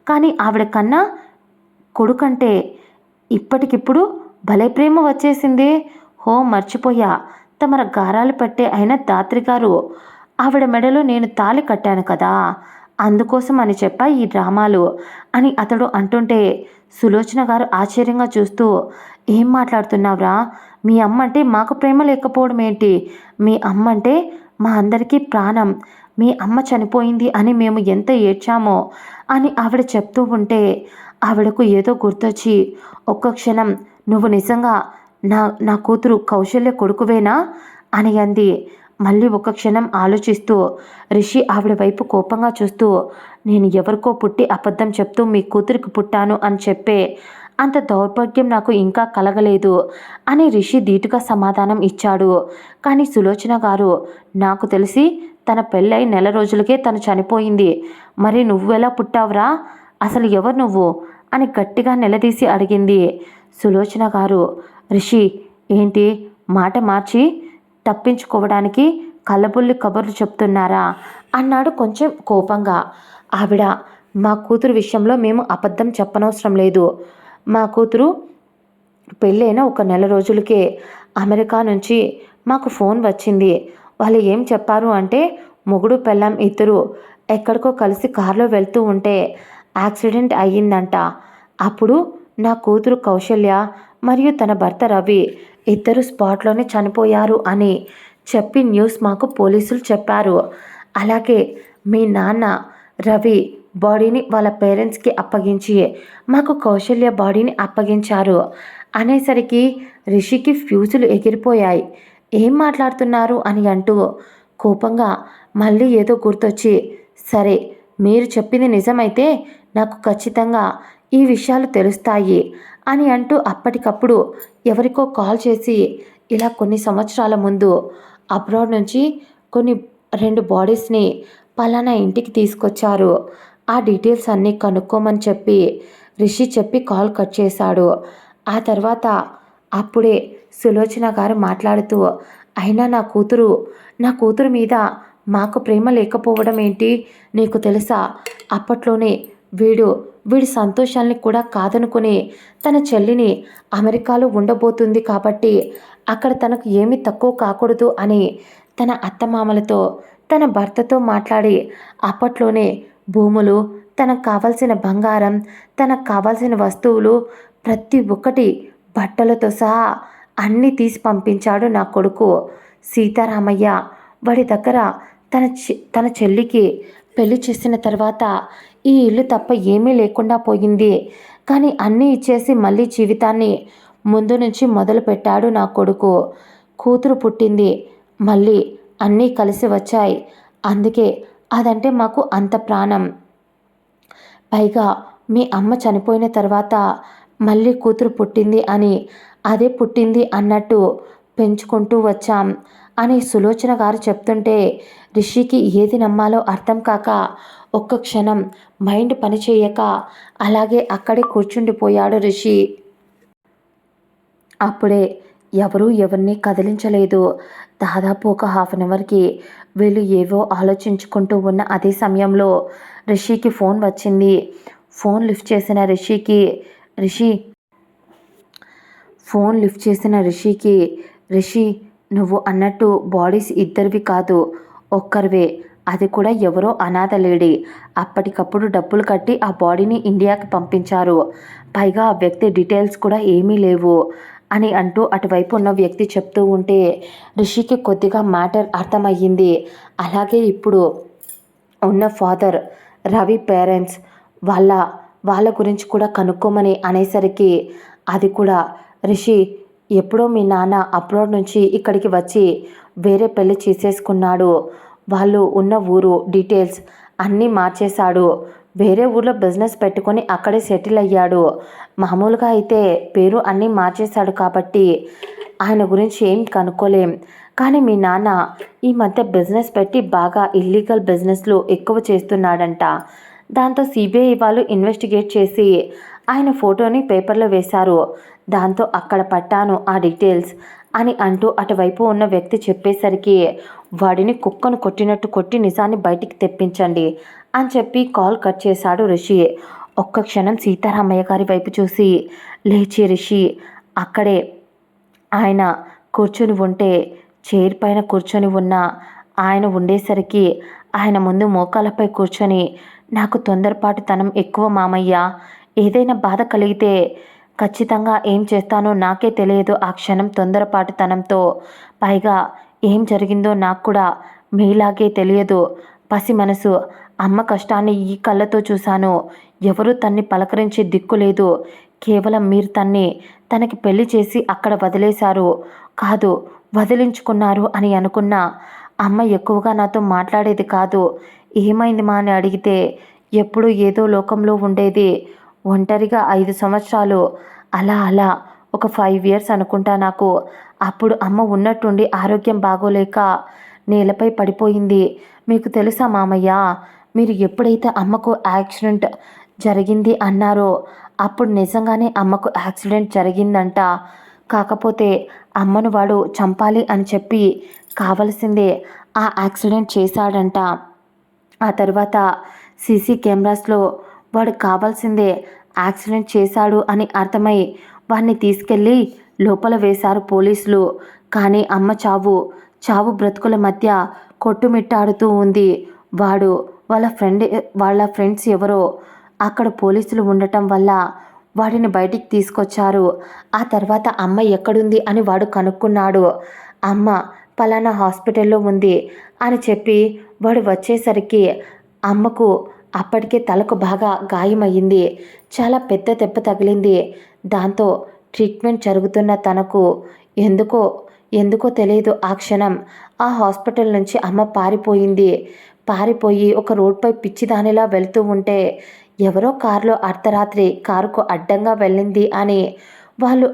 కానీ ఆవిడ కన్నా కొడుకంటే ఇప్పటికిప్పుడు భలే ప్రేమ వచ్చేసింది. హో మర్చిపోయా, తమర గారాలు పట్టే అయిన దాత్రి గారు ఆవిడ మెడలో నేను తాళి కట్టాను కదా, అందుకోసం అని చెప్పా ఈ డ్రామాలు అని అతడు అంటుంటే సులోచన గారు ఆశ్చర్యంగా చూస్తూ ఏం మాట్లాడుతున్నావురా? మీ అమ్మంటే మాకు ప్రేమ లేకపోవడం ఏంటి? మీ అమ్మంటే మా అందరికీ ప్రాణం. మీ అమ్మ చనిపోయింది అని మేము ఎంత ఏడ్చామో అని ఆవిడ చెప్తూ ఉంటే ఆవిడకు ఏదో గుర్తొచ్చి ఒక్క క్షణం నువ్వు నిజంగా నా కూతురు కౌశల్య కొడుకువేనా అని అంది. మళ్ళీ ఒక క్షణం ఆలోచిస్తూ రిషి ఆవిడ వైపు కోపంగా చూస్తూ నేను ఎవరికో పుట్టి అబద్ధం చెప్తూ మీ కూతురికి పుట్టాను అని చెప్పే అంత దౌర్భాగ్యం నాకు ఇంకా కలగలేదు అని రిషి ధీటుగా సమాధానం ఇచ్చాడు. కానీ సులోచన గారు నాకు తెలిసి తన పెళ్ళై నెల రోజులకే తను చనిపోయింది, మరి నువ్వెలా పుట్టావురా, అసలు ఎవరు నువ్వు అని గట్టిగా నిలదీసి అడిగింది. సులోచన గారు రిషి ఏంటి మాట మార్చి తప్పించుకోవడానికి కళ్ళబుల్లి కబుర్లు చెప్తున్నారా అన్నాడు కొంచెం కోపంగా. ఆవిడ మా కూతురు విషయంలో మేము అబద్ధం చెప్పనవసరం లేదు. మా కూతురు పెళ్ళైన ఒక నెల రోజులకే అమెరికా నుంచి మాకు ఫోన్ వచ్చింది. వాళ్ళు ఏం చెప్పారు అంటే మొగుడు పెళ్ళాం ఇద్దరు ఎక్కడికో కలిసి కారులో వెళ్తూ ఉంటే యాక్సిడెంట్ అయ్యిందంట. అప్పుడు నా కూతురు కౌశల్య మరియు తన భర్త రవి ఇద్దరు స్పాట్లోనే చనిపోయారు అని చెప్పి న్యూస్ మాకు పోలీసులు చెప్పారు. అలాగే మీ నాన్న రవి బాడీని వాళ్ళ పేరెంట్స్కి అప్పగించి మాకు కౌశల్య బాడీని అప్పగించారు అనేసరికి రిషికి ఫ్యూజులు ఎగిరిపోయాయి. ఏం మాట్లాడుతున్నారు అని అంటూ కోపంగా మళ్ళీ ఏదో గుర్తొచ్చి సరే మీరు చెప్పింది నిజమైతే నాకు ఖచ్చితంగా ఈ విషయాలు తెలుస్తాయి అని అంటూ అప్పటికప్పుడు ఎవరికో కాల్ చేసి ఇలా కొన్ని సంవత్సరాల ముందు అబ్రాడ్ నుంచి కొన్ని 2 బాడీస్ని పలానా ఇంటికి తీసుకొచ్చారు, ఆ డీటెయిల్స్ అన్నీ కనుక్కోమని చెప్పి రిషి చెప్పి కాల్ కట్ చేశాడు. ఆ తర్వాత అప్పుడే సులోచన గారు మాట్లాడుతూ, అయినా నా కూతురు మీద మాకు ప్రేమ లేకపోవడం ఏంటి నీకు తెలుసా? అప్పట్లోనే వీడి సంతోషాల్ని కూడా కాదనుకుని తన చెల్లిని అమెరికాలో ఉండబోతుంది కాబట్టి అక్కడ తనకు ఏమీ తక్కువ కాకూడదు అని తన అత్తమామలతో తన భర్తతో మాట్లాడి అప్పట్లోనే భూములు, తనకు కావాల్సిన బంగారం, తనకు కావాల్సిన వస్తువులు ప్రతి ఒక్కటి బట్టలతో సహా అన్నీ తీసి పంపించాడు నా కొడుకు సీతారామయ్య. వాడి దగ్గర తన చెల్లికి పెళ్లి చేసిన తర్వాత ఈ ఇల్లు తప్ప ఏమీ లేకుండా పోయింది. కానీ అన్నీ ఇచ్చేసి మళ్ళీ జీవితాన్ని ముందు నుంచి మొదలుపెట్టాడు నా కొడుకు. కూతురు పుట్టింది, మళ్ళీ అన్నీ కలిసి వచ్చాయి. అందుకే అదంటే మాకు అంత ప్రాణం. పైగా మీ అమ్మ చనిపోయిన తర్వాత మళ్ళీ కూతురు పుట్టింది అని అదే పుట్టింది అన్నట్టు పెంచుకుంటూ వచ్చాం అని సులోచన గారు చెప్తుంటే రిషికి ఏది నమ్మాలో అర్థం కాక ఒక్క క్షణం మైండ్ పనిచేయక అలాగే అక్కడే కూర్చుండిపోయాడు రిషి. అప్పుడే ఎవరూ ఎవరిని కదిలించలేదు. దాదాపు ఒక 1/2 అవర్కి వీళ్ళు ఏవో ఆలోచించుకుంటూ ఉన్న అదే సమయంలో రిషికి ఫోన్ వచ్చింది. ఫోన్ లిఫ్ట్ చేసిన రిషికి రిషి, నువ్వు అన్నట్టు బాడీస్ ఇద్దరివి కాదు, ఒక్కరివే. అది కూడా ఎవరో అనాథ లేడీ. అప్పటికప్పుడు డబ్బులు కట్టి ఆ బాడీని ఇండియాకి పంపించారు. పైగా ఆ వ్యక్తి డీటెయిల్స్ కూడా ఏమీ లేవు అని అంటూ అటువైపు ఉన్న వ్యక్తి చెప్తూ ఉంటే రిషికి కొద్దిగా మ్యాటర్ అర్థమయ్యింది. అలాగే ఇప్పుడు ఉన్న ఫాదర్ రవి పేరెంట్స్ వాళ్ళ గురించి కూడా కనుక్కోమని అనేసరికి అది కూడా రిషి, ఎప్పుడో మీ నాన్న అబ్రాడ్ నుంచి ఇక్కడికి వచ్చి వేరే పెళ్లి చేసేసుకున్నాడు. వాళ్ళు ఉన్న ఊరు డీటెయిల్స్ అన్నీ మార్చేశాడు. వేరే ఊర్లో బిజినెస్ పెట్టుకొని అక్కడే సెటిల్ అయ్యాడు. మామూలుగా అయితే పేరు అన్నీ మార్చేశాడు కాబట్టి ఆయన గురించి ఏం కనుక్కోలేం. కానీ మీ నాన్న ఈ మధ్య బిజినెస్ పెట్టి బాగా ఇల్లీగల్ బిజినెస్లు ఎక్కువ చేస్తున్నాడంట. దాంతో సిబిఐ వాళ్ళు ఇన్వెస్టిగేట్ చేసి ఆయన ఫోటోని పేపర్లో వేశారు. దాంతో అక్కడ పట్టాను ఆ డీటెయిల్స్ అని అంటూ అటువైపు ఉన్న వ్యక్తి చెప్పేసరికి వాడిని కుక్కను కొట్టినట్టు కొట్టి నిజాన్ని బయటికి తెప్పించండి అని చెప్పి కాల్ కట్ చేశాడు రిషి. ఒక్క క్షణం సీతారామయ్య గారి వైపు చూసి లేచి రిషి అక్కడే ఆయన కూర్చుని ఉంటే చైర్ పైన కూర్చొని ఉన్న ఆయన ఉండేసరికి ఆయన ముందు మోకాలపై కూర్చొని, నాకు తొందరపాటుతనం ఎక్కువ మామయ్య, ఏదైనా బాధ కలిగితే ఖచ్చితంగా ఏం చేస్తానో నాకే తెలియదు ఆ క్షణం తొందరపాటుతనంతో. పైగా ఏం జరిగిందో నాకు కూడా మీలాగే తెలియదు. పసి మనసు, అమ్మ కష్టాన్ని ఈ కళ్ళతో చూశాను. ఎవరూ తన్ని పలకరించే దిక్కు లేదు. కేవలం మీరు తనకి పెళ్లి చేసి అక్కడ వదిలేశారు కాదు, వదిలించుకున్నారు అని అనుకున్నా. అమ్మ ఎక్కువగా నాతో మాట్లాడేది కాదు. ఏమైంది మా అని అడిగితే ఎప్పుడూ ఏదో లోకంలో ఉండేది. ఒంటరిగా 5 సంవత్సరాలు అలా ఒక 5 ఇయర్స్ అనుకుంటా నాకు. అప్పుడు అమ్మ ఉన్నట్టుండి ఆరోగ్యం బాగోలేక నేలపై పడిపోయింది. మీకు తెలుసా మామయ్య, మీరు ఎప్పుడైతే అమ్మకు యాక్సిడెంట్ జరిగింది అన్నారో అప్పుడు నిజంగానే అమ్మకు యాక్సిడెంట్ జరిగిందంట. కాకపోతే అమ్మను వాడు చంపాలి అని చెప్పి కావలసిందే ఆ యాక్సిడెంట్ చేశాడంట. ఆ తర్వాత సీసీ కెమెరాస్లో వాడు కావాల్సిందే యాక్సిడెంట్ చేశాడు అని అర్థమై వాడిని తీసుకెళ్ళి లోపల వేశారు పోలీసులు. కానీ అమ్మ చావు బ్రతుకుల మధ్య కొట్టుమిట్టాడుతూ ఉంది. వాళ్ళ ఫ్రెండ్స్ ఎవరో అక్కడ పోలీసులు ఉండటం వల్ల వాడిని బయటికి తీసుకొచ్చారు. ఆ తర్వాత అమ్మ ఎక్కడుంది అని వాడు కనుక్కున్నాడు. అమ్మ పలానా హాస్పిటల్లో ఉంది అని చెప్పి వాడు వచ్చేసరికి అమ్మకు అప్పటికే తలకు బాగా గాయమయ్యింది. చాలా పెద్ద దెబ్బ తగిలింది. దాంతో ట్రీట్మెంట్ జరుగుతున్న తనకు ఎందుకో తెలియదు ఆ క్షణం ఆ హాస్పిటల్ నుంచి అమ్మ పారిపోయి ఒక రోడ్పై పిచ్చిదానిలా వెళ్తూ ఉంటే ఎవరో కారులో అర్ధరాత్రి కారుకు అడ్డంగా వెళ్ళింది అని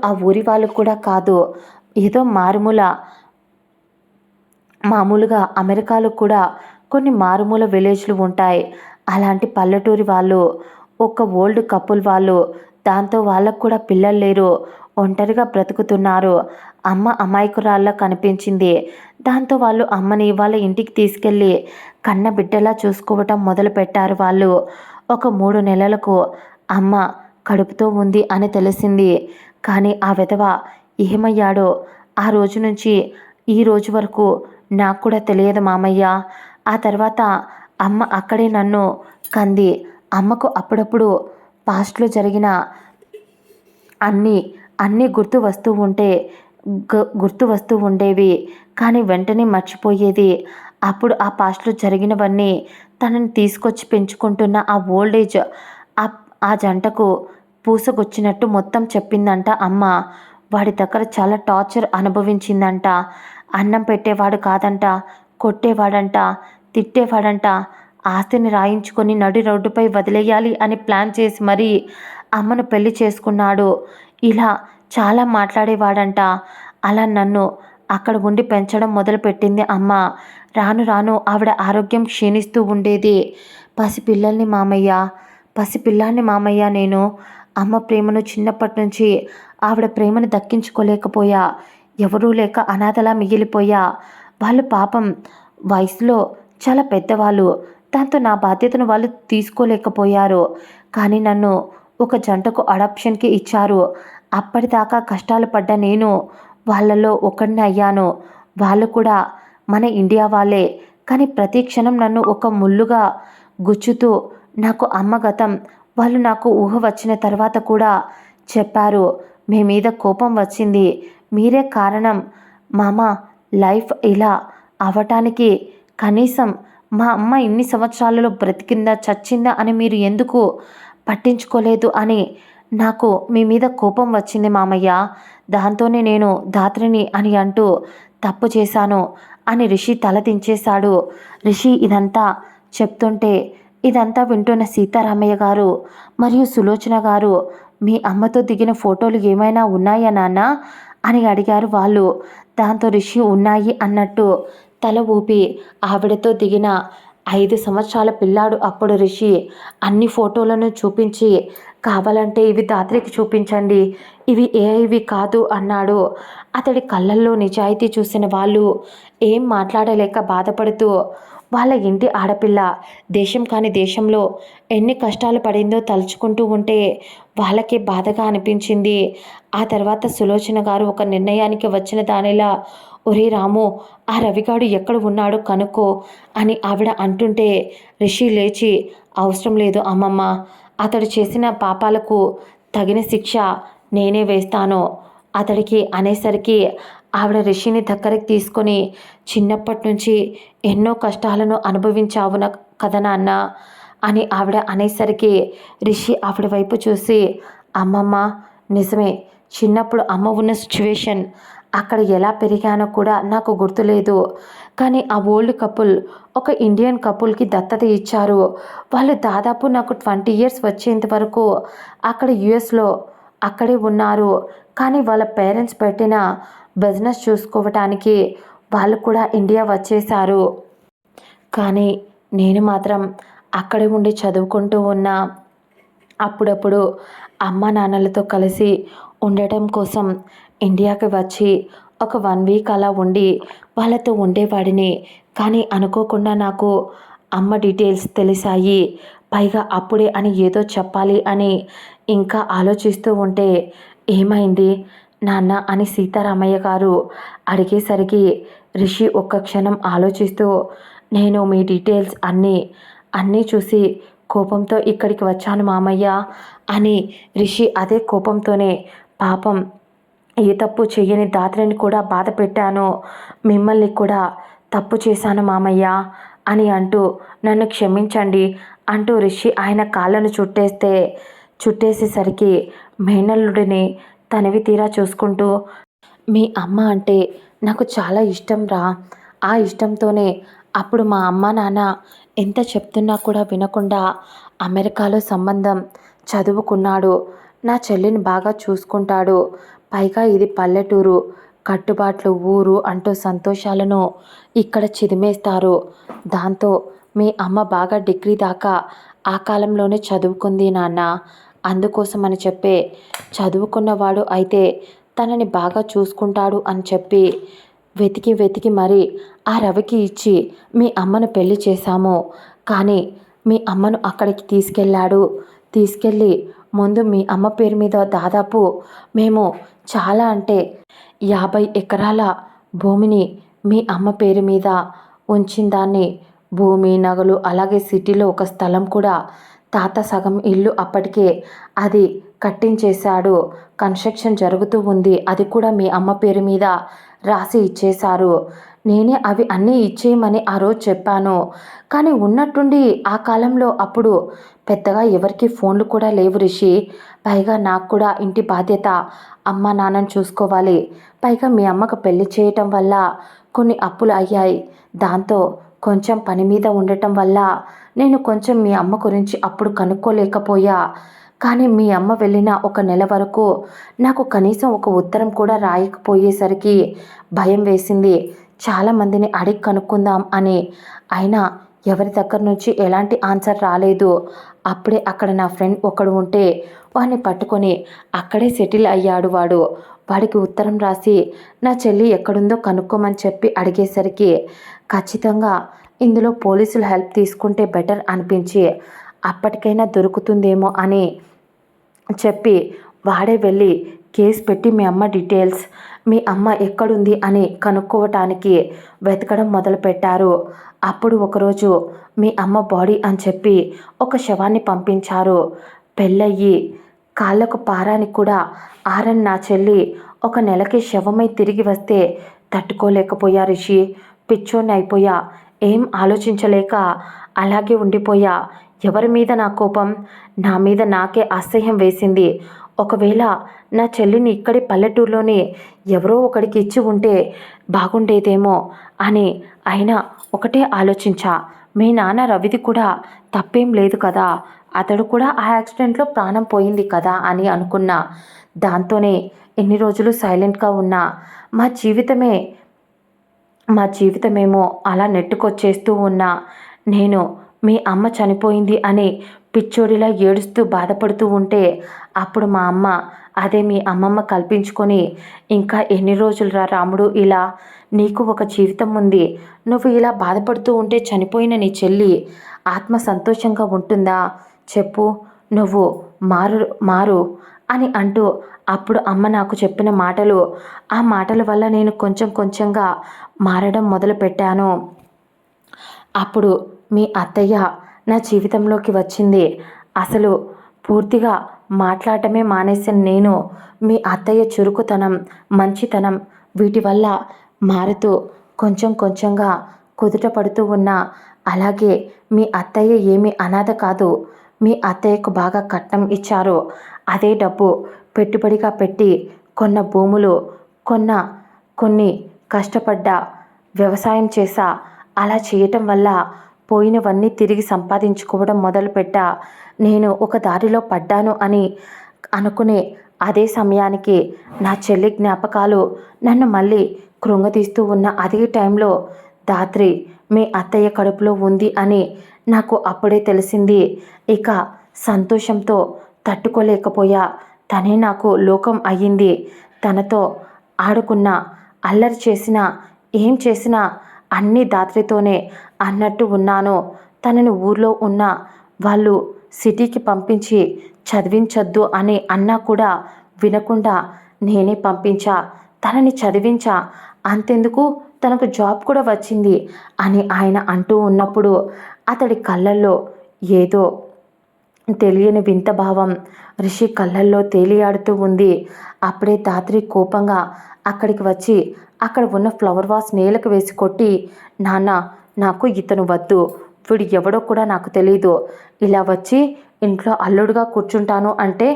ఆ ఊరి వాళ్ళు కూడా కాదు, ఏదో మారుమూల మామూలుగా అమెరికాలో కూడా కొన్ని మారుమూల విలేజ్లు ఉంటాయి. అలాంటి పల్లెటూరి వాళ్ళు, ఒక ఓల్డ్ కపుల్ వాళ్ళు, దాంతో వాళ్ళకు కూడా పిల్లలు లేరు, ఒంటరిగా బ్రతుకుతున్నారు. అమ్మ అమాయకురాల్లా కనిపించింది. దాంతో వాళ్ళు అమ్మని వాళ్ళ ఇంటికి తీసుకెళ్ళి కన్న బిడ్డలా చూసుకోవటం మొదలుపెట్టారు వాళ్ళు. ఒక 3 నెలలకు అమ్మ కడుపుతో ఉంది అని తెలిసింది. కానీ ఆ విధవ ఏమయ్యాడో ఆ రోజు నుంచి ఈ రోజు వరకు నాకు కూడా తెలియదు మామయ్య. ఆ తర్వాత అమ్మ అక్కడే నన్ను కంది. అమ్మకు అప్పుడప్పుడు పాస్ట్లో జరిగిన అన్నీ అన్నీ గుర్తు వస్తూ ఉండేవి. కానీ వెంటనే మర్చిపోయేది. అప్పుడు ఆ పాస్ట్లో జరిగినవన్నీ తనని తీసుకొచ్చి పెంచుకుంటున్న ఆ ఓల్డేజ్ ఆ జంటకు పూసకొచ్చినట్టు మొత్తం చెప్పిందంట అమ్మ. వాడి దగ్గర చాలా టార్చర్ అనుభవించిందంట. అన్నం పెట్టేవాడు కాదంట, కొట్టేవాడంట, తిట్టేవాడంట. ఆస్తిని రాయించుకొని నడి రోడ్డుపై వదిలేయాలి అని ప్లాన్ చేసి మరీ అమ్మను పెళ్లి చేసుకున్నాడు. ఇలా చాలా మాట్లాడేవాడంట. అలా నన్ను అక్కడ ఉండి పెంచడం మొదలుపెట్టింది అమ్మ. రాను రాను ఆవిడ ఆరోగ్యం క్షీణిస్తూ ఉండేది. పసిపిల్లాన్ని మామయ్య నేను. అమ్మ ప్రేమను చిన్నప్పటి నుంచి ఆవిడ ప్రేమను దక్కించుకోలేకపోయా. ఎవరూ లేక అనాథలా మిగిలిపోయా. వాళ్ళు పాపం వయసులో చాలా పెద్దవాళ్ళు. దాంతో నా బాధ్యతను వాళ్ళు తీసుకోలేకపోయారు. కానీ నన్ను ఒక జంటకు అడాప్షన్కి ఇచ్చారు. అప్పటిదాకా కష్టాలు పడ్డ నేను వాళ్ళలో ఒకడిని అయ్యాను. వాళ్ళు కూడా మన ఇండియా వాళ్ళే. కానీ ప్రతి క్షణం నన్ను ఒక ముళ్ళుగా గుచ్చుతూ నాకు అమ్మ గతం వాళ్ళు నాకు ఊహ వచ్చిన తర్వాత కూడా చెప్పారు. మీ మీద కోపం వచ్చింది, మీరే కారణం మామ. లైఫ్ ఇలా అవటానికి కనీసం మా అమ్మ ఇన్ని సంవత్సరాలలో బ్రతికిందా చచ్చిందా అని మీరు ఎందుకు పట్టించుకోలేదు అని నాకు మీ మీద కోపం వచ్చింది మామయ్య. దాంతోనే నేను ధాత్రిని అని అంటూ తప్పు చేశాను అని రిషి తల దించేశాడు. రిషి ఇదంతా చెప్తుంటే ఇదంతా వింటున్న సీతారామయ్య గారు మరియు సులోచన గారు, మీ అమ్మతో దిగిన ఫోటోలు ఏమైనా ఉన్నాయా నాన్న అని అడిగారు వాళ్ళు. దాంతో రిషి ఉన్నాయి అన్నట్టు తల ఊపి ఆవిడతో దిగిన 5 సంవత్సరాల పిల్లాడు అప్పుడు రిషి అన్ని ఫోటోలను చూపించి, కావాలంటే ఇవి ధాత్రికి చూపించండి, ఇవి ఏఐవి కాదు అన్నాడు. అతడి కళ్ళల్లో నిజాయితీ చూసిన వాళ్ళు ఏం మాట్లాడలేక బాధపడుతూ, వాళ్ళ ఇంటి ఆడపిల్ల దేశం కాని దేశంలో ఎన్ని కష్టాలు పడిందో తలుచుకుంటూ ఉంటే వాళ్ళకే బాధగా అనిపించింది. ఆ తర్వాత సులోచన గారు ఒక నిర్ణయానికి వచ్చిన దానిలా, ఒరే రాము, ఆ రవిగాడు ఎక్కడ ఉన్నాడో కనుక్కో అని ఆవిడ అంటుంటే రిషి లేచి, అవసరం లేదు అమ్మమ్మ, అతడు చేసిన పాపాలకు తగిన శిక్ష నేనే వేస్తాను అతడికి అనేసరికి ఆవిడ రిషిని దగ్గరికి తీసుకొని, చిన్నప్పటి నుంచి ఎన్నో కష్టాలను అనుభవించావు కదా నాన్న అని ఆవిడ అనేసరికి రిషి ఆవిడ వైపు చూసి, అమ్మమ్మ నిజమే, చిన్నప్పుడు అమ్మ ఉన్న సిచ్యువేషన్, అక్కడ ఎలా పెరిగానో కూడా నాకు గుర్తులేదు. కానీ ఆ ఓల్డ్ కపుల్ ఒక ఇండియన్ కపుల్కి దత్తత ఇచ్చారు. వాళ్ళు దాదాపు నాకు 20 ఇయర్స్ వచ్చేంత వరకు అక్కడ యుఎస్లో అక్కడే ఉన్నారు. కానీ వాళ్ళ పేరెంట్స్ పెట్టిన బిజినెస్ చూసుకోవటానికి వాళ్ళు కూడా ఇండియా వచ్చేశారు. కానీ నేను మాత్రం అక్కడే ఉండి చదువుకుంటూ ఉన్నా. అప్పుడప్పుడు అమ్మ నాన్నలతో కలిసి ఉండటం కోసం ఇండియాకి వచ్చి ఒక 1 వీక్ అలా ఉండి వాళ్ళతో ఉండేవాడిని. కానీ అనుకోకుండా నాకు అమ్మ డీటెయిల్స్ తెలిసాయి. పైగా అప్పుడే అని ఏదో చెప్పాలి అని ఇంకా ఆలోచిస్తూ ఉంటే, ఏమైంది నాన్న అని సీతారామయ్య గారు అడిగేసరికి రిషి ఒక్క క్షణం ఆలోచిస్తూ, నేను మీ డీటెయిల్స్ అన్నీ చూసి కోపంతో ఇక్కడికి వచ్చాను మామయ్య అని రిషి అదే కోపంతోనే, పాపం ఏ తప్పు చెయ్యని ధాత్రిని కూడా బాధ పెట్టాను, మిమ్మల్ని కూడా తప్పు చేశాను మామయ్య అని అంటూ, నన్ను క్షమించండి అంటూ రిషి ఆయన కాళ్ళను చుట్టేసేసరికి మేనల్లుడిని తనివి తీరా చూసుకుంటూ, మీ అమ్మ అంటే నాకు చాలా ఇష్టం రా. ఆ ఇష్టంతోనే అప్పుడు మా అమ్మ నాన్న ఎంత చెప్తున్నా కూడా వినకుండా అమెరికాలో సంబంధం చదువుకున్నాడు. నా చెల్లిని బాగా చూసుకుంటాడు. పైగా ఇది పల్లెటూరు, కట్టుబాట్లు ఊరు అంటూ సంతోషాలను ఇక్కడ చిదిమేస్తారు. దాంతో మీ అమ్మ బాగా డిగ్రీ దాకా ఆ కాలంలోనే చదువుకుంది నాన్న. అందుకోసమని చెప్పే చదువుకున్నవాడు అయితే తనని బాగా చూసుకుంటాడు అని చెప్పి వెతికి వెతికి మరి ఆ రవికి ఇచ్చి మీ అమ్మను పెళ్లి చేశాము. కానీ మీ అమ్మను అక్కడికి తీసుకెళ్ళి ముందు మీ అమ్మ పేరు మీద దాదాపు మేము చాలా అంటే 50 ఎకరాల భూమిని మీ అమ్మ పేరు మీద ఉంచిన దాన్ని, భూమి నగలు అలాగే సిటీలో ఒక స్థలం కూడా తాత సగం ఇల్లు అప్పటికే అది కట్టించేశాడు. కన్స్ట్రక్షన్ జరుగుతూ ఉంది. అది కూడా మీ అమ్మ పేరు మీద రాసి ఇచ్చేశారు. నేనే అవి అన్నీ ఇచ్చేయమని ఆ రోజు చెప్పాను. కానీ ఉన్నట్టుండి ఆ కాలంలో అప్పుడు పెద్దగా ఎవరికి ఫోన్లు కూడా లేవు రిషి. పైగా నాకు కూడా ఇంటి బాధ్యత, అమ్మ నాన్నని చూసుకోవాలి. పైగా మీ అమ్మకు పెళ్లి చేయటం వల్ల కొన్ని అప్పులు అయ్యాయి. దాంతో కొంచెం పని మీద ఉండటం వల్ల నేను కొంచెం మీ అమ్మ గురించి అప్పుడు కనుక్కోలేకపోయా. కానీ మీ అమ్మ వెళ్ళిన ఒక నెల వరకు నాకు కనీసం ఒక ఉత్తరం కూడా రాయకపోయేసరికి భయం వేసింది. చాలామందిని అడిగి కనుక్కుందాం అని. అయినా ఎవరి దగ్గర నుంచి ఎలాంటి ఆన్సర్ రాలేదు. అప్పుడే అక్కడ నా ఫ్రెండ్ ఒకడు ఉంటే వాడిని పట్టుకొని అక్కడే సెటిల్ అయ్యాడు వాడు. వాడికి ఉత్తరం రాసి నా చెల్లి ఎక్కడుందో కనుక్కోమని చెప్పి అడిగేసరికి ఖచ్చితంగా ఇందులో పోలీసులు హెల్ప్ తీసుకుంటే బెటర్ అనిపించి అప్పటికైనా దొరుకుతుందేమో అని చెప్పి వాడే వెళ్ళి కేసు పెట్టి మీ అమ్మ డీటెయిల్స్, మీ అమ్మ ఎక్కడుంది అని కనుక్కోవటానికి వెతకడం మొదలుపెట్టారు. అప్పుడు ఒకరోజు మీ అమ్మ బాడీ అని చెప్పి ఒక శవాన్ని పంపించారు. పెళ్ళయ్యి కాళ్ళకు పారానికి కూడా ఆరని నా చెల్లి ఒక నెలకి శవమై తిరిగి వస్తే తట్టుకోలేకపోయా రిషి. పిచ్చోన్ని అయిపోయా. ఏం ఆలోచించలేక అలాగే ఉండిపోయా. ఎవరి మీద నా కోపం? నా మీద నాకే అసహ్యం వేసింది. ఒకవేళ నా చెల్లిని ఇక్కడి పల్లెటూరులోనే ఎవరో ఒకడికి ఇచ్చి ఉంటే బాగుండేదేమో అని. అయినా ఒకటే ఆలోచించా, మీ నాన్న రవిది కూడా తప్పేం లేదు కదా, అతడు కూడా ఆ యాక్సిడెంట్లో ప్రాణం పోయింది కదా అని అనుకున్నా. దాంతోనే ఎన్ని రోజులు సైలెంట్గా ఉన్నా. మా జీవితమేమో అలా నెట్టుకొచ్చేస్తూ ఉన్నా. నేను మీ అమ్మ చనిపోయింది అని పిచ్చోడిలా ఏడుస్తూ బాధపడుతూ ఉంటే అప్పుడు మా అమ్మ అదే మీ అమ్మమ్మ కల్పించుకొని, ఇంకా ఎన్ని రోజులురా రాముడు ఇలా, నీకు ఒక జీవితం ఉంది, నువ్వు ఇలా బాధపడుతూ ఉంటే చనిపోయిన నీ చెల్లి ఆత్మ సంతోషంగా ఉంటుందా చెప్పు, నువ్వు మారు అని అంటూ అప్పుడు అమ్మ నాకు చెప్పిన మాటలు, ఆ మాటల వల్ల నేను కొంచెం కొంచెంగా మారడం మొదలుపెట్టాను. అప్పుడు మీ అత్తయ్య నా జీవితంలోకి వచ్చింది. అసలు పూర్తిగా మాట్లాడటమే మానేసిన నేను మీ అత్తయ్య చురుకుతనం, మంచితనం వీటి వల్ల మారుతూ కొంచెం కొంచెంగా కుదుట పడుతూ ఉన్నా. అలాగే మీ అత్తయ్య ఏమీ అనాథ కాదు. మీ అత్తయ్యకు బాగా కట్నం ఇచ్చారు. అదే డబ్బు పెట్టుబడిగా పెట్టి కొన్న భూములు, కొన్ని కష్టపడ్డా, వ్యవసాయం చేశా. అలా చేయటం వల్ల పోయినవన్నీ తిరిగి సంపాదించుకోవడం మొదలుపెట్టా. నేను ఒక దారిలో పడ్డాను అని అనుకునే అదే సమయానికి నా చెల్లి జ్ఞాపకాలు నన్ను మళ్ళీ కృంగతీస్తూ ఉన్న అదే టైంలో ధాత్రి మీ అత్తయ్య కడుపులో ఉంది అని నాకు అప్పుడే తెలిసింది. ఇక సంతోషంతో తట్టుకోలేకపోయా. తనే నాకు లోకం అయ్యింది. తనతో ఆడుకున్నా, అల్లరి చేసినా, ఏం చేసినా అన్నీ ధాత్రితోనే అన్నట్టు ఉన్నాను. తనని ఊర్లో ఉన్న వాళ్ళు సిటీకి పంపించి చదివించొద్దు అని అన్నా కూడా వినకుండా నేనే పంపించా. తనని చదివించా. అంతెందుకు, తనకు జాబ్ కూడా వచ్చింది అని ఆయన అంటూ ఉన్నప్పుడు అతడి కళ్ళల్లో ఏదో తెలియని వింత భావం రిషి కళ్ళల్లో తేలియాడుతూ ఉంది. అప్పుడే ధాత్రి కోపంగా అక్కడికి వచ్చి అక్కడ ఉన్న ఫ్లవర్ వాస్ నేలకు వేసి కొట్టి, నాన్న నాకు ఇతను వద్దు, వీడు ఎవడో కూడా నాకు తెలీదు, ఇలా వచ్చి ఇంట్లో అల్లుడుగా కూర్చుంటాను అంటే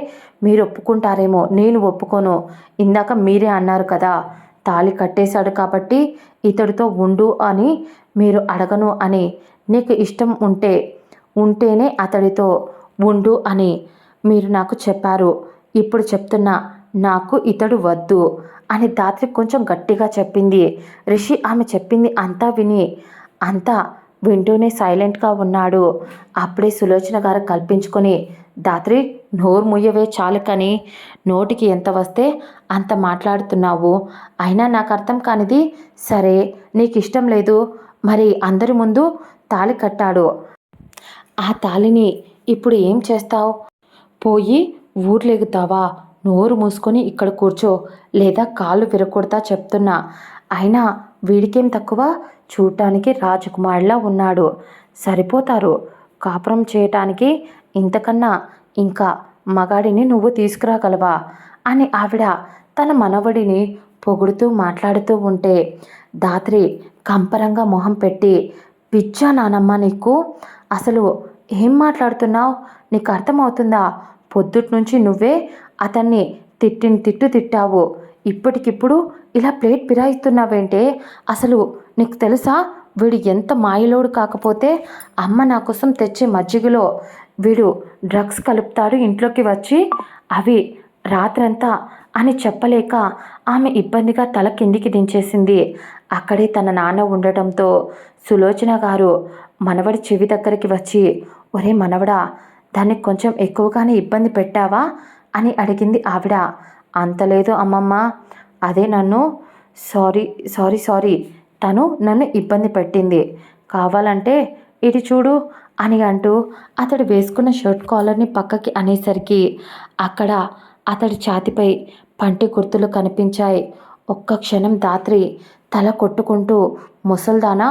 మీరు ఒప్పుకుంటారేమో, నేను ఒప్పుకోను. ఇందాక మీరే అన్నారు కదా, తాళి కట్టేశాడు కాబట్టి ఇతడితో ఉండు అని మీరు అడగను అని. నీకు ఇష్టం ఉంటేనే అతడితో ఉండు అని మీరు నాకు చెప్పారు. ఇప్పుడు చెప్తున్నా, నాకు ఇతడు వద్దు అని ధాత్రి కొంచెం గట్టిగా చెప్పింది. రిషి ఆమె చెప్పింది అంతా వింటూనే సైలెంట్గా ఉన్నాడు. అప్పుడే సులోచన గారు కల్పించుకొని, ధాత్రి నోరు ముయ్యవే చాలు కని, నోటికి ఎంత వస్తే అంత మాట్లాడుతున్నావు. అయినా నాకు అర్థం కానిది, సరే నీకు ఇష్టం లేదు, మరి అందరి ముందు తాళి కట్టాడు. ఆ తాళిని ఇప్పుడు ఏం చేస్తావు? పోయి ఊర్లెగుతావా? నోరు మూసుకొని ఇక్కడ కూర్చో, లేదా కాళ్ళు విరగొడతా చెప్తున్నా. అయినా వీడికేం తక్కువ? చూడటానికి రాజకుమారులా ఉన్నాడు. సరిపోతారు కాపురం చేయటానికి. ఇంతకన్నా ఇంకా మగాడిని నువ్వు తీసుకురాగలవా అని ఆవిడ తన మనవడిని పొగుడుతూ మాట్లాడుతూ ఉంటే ధాత్రి కంపరంగా మొహం పెట్టి, పిచ్చా నానమ్మ నీకు? అసలు ఏం మాట్లాడుతున్నావు? నీకు అర్థమవుతుందా? పొద్దుటి నుంచి నువ్వే అతన్ని తిట్టు తిట్టావు. ఇప్పటికిప్పుడు ఇలా ప్లేట్ ఫిరాయిస్తున్నావేంటే? అసలు నీకు తెలుసా వీడు ఎంత మాయలోడు? కాకపోతే అమ్మ నా కోసం తెచ్చే మజ్జిగలో వీడు డ్రగ్స్ కలుపుతాడు ఇంట్లోకి వచ్చి, అవి రాత్రంతా అని చెప్పలేక ఆమె ఇబ్బందిగా తల కిందికి దించేసింది. అక్కడే తన నాన్న ఉండటంతో సులోచన గారు మనవడి చెవి దగ్గరికి వచ్చి, ఒరే మనవడా, దాన్ని కొంచెం ఎక్కువగానే ఇబ్బంది పెట్టావా అని అడిగింది ఆవిడ. అంత లేదు అమ్మమ్మ, అదే నన్ను సారీ తను నన్ను ఇబ్బంది పెట్టింది. కావాలంటే ఇది చూడు అని అంటూ అతడు వేసుకున్న షర్ట్ కాలర్ని పక్కకి అనేసరికి అక్కడ అతడి ఛాతిపై పంటి గుర్తులు కనిపించాయి. ఒక్క క్షణం ధాత్రి తల కొట్టుకుంటూ, ముసల్దానా,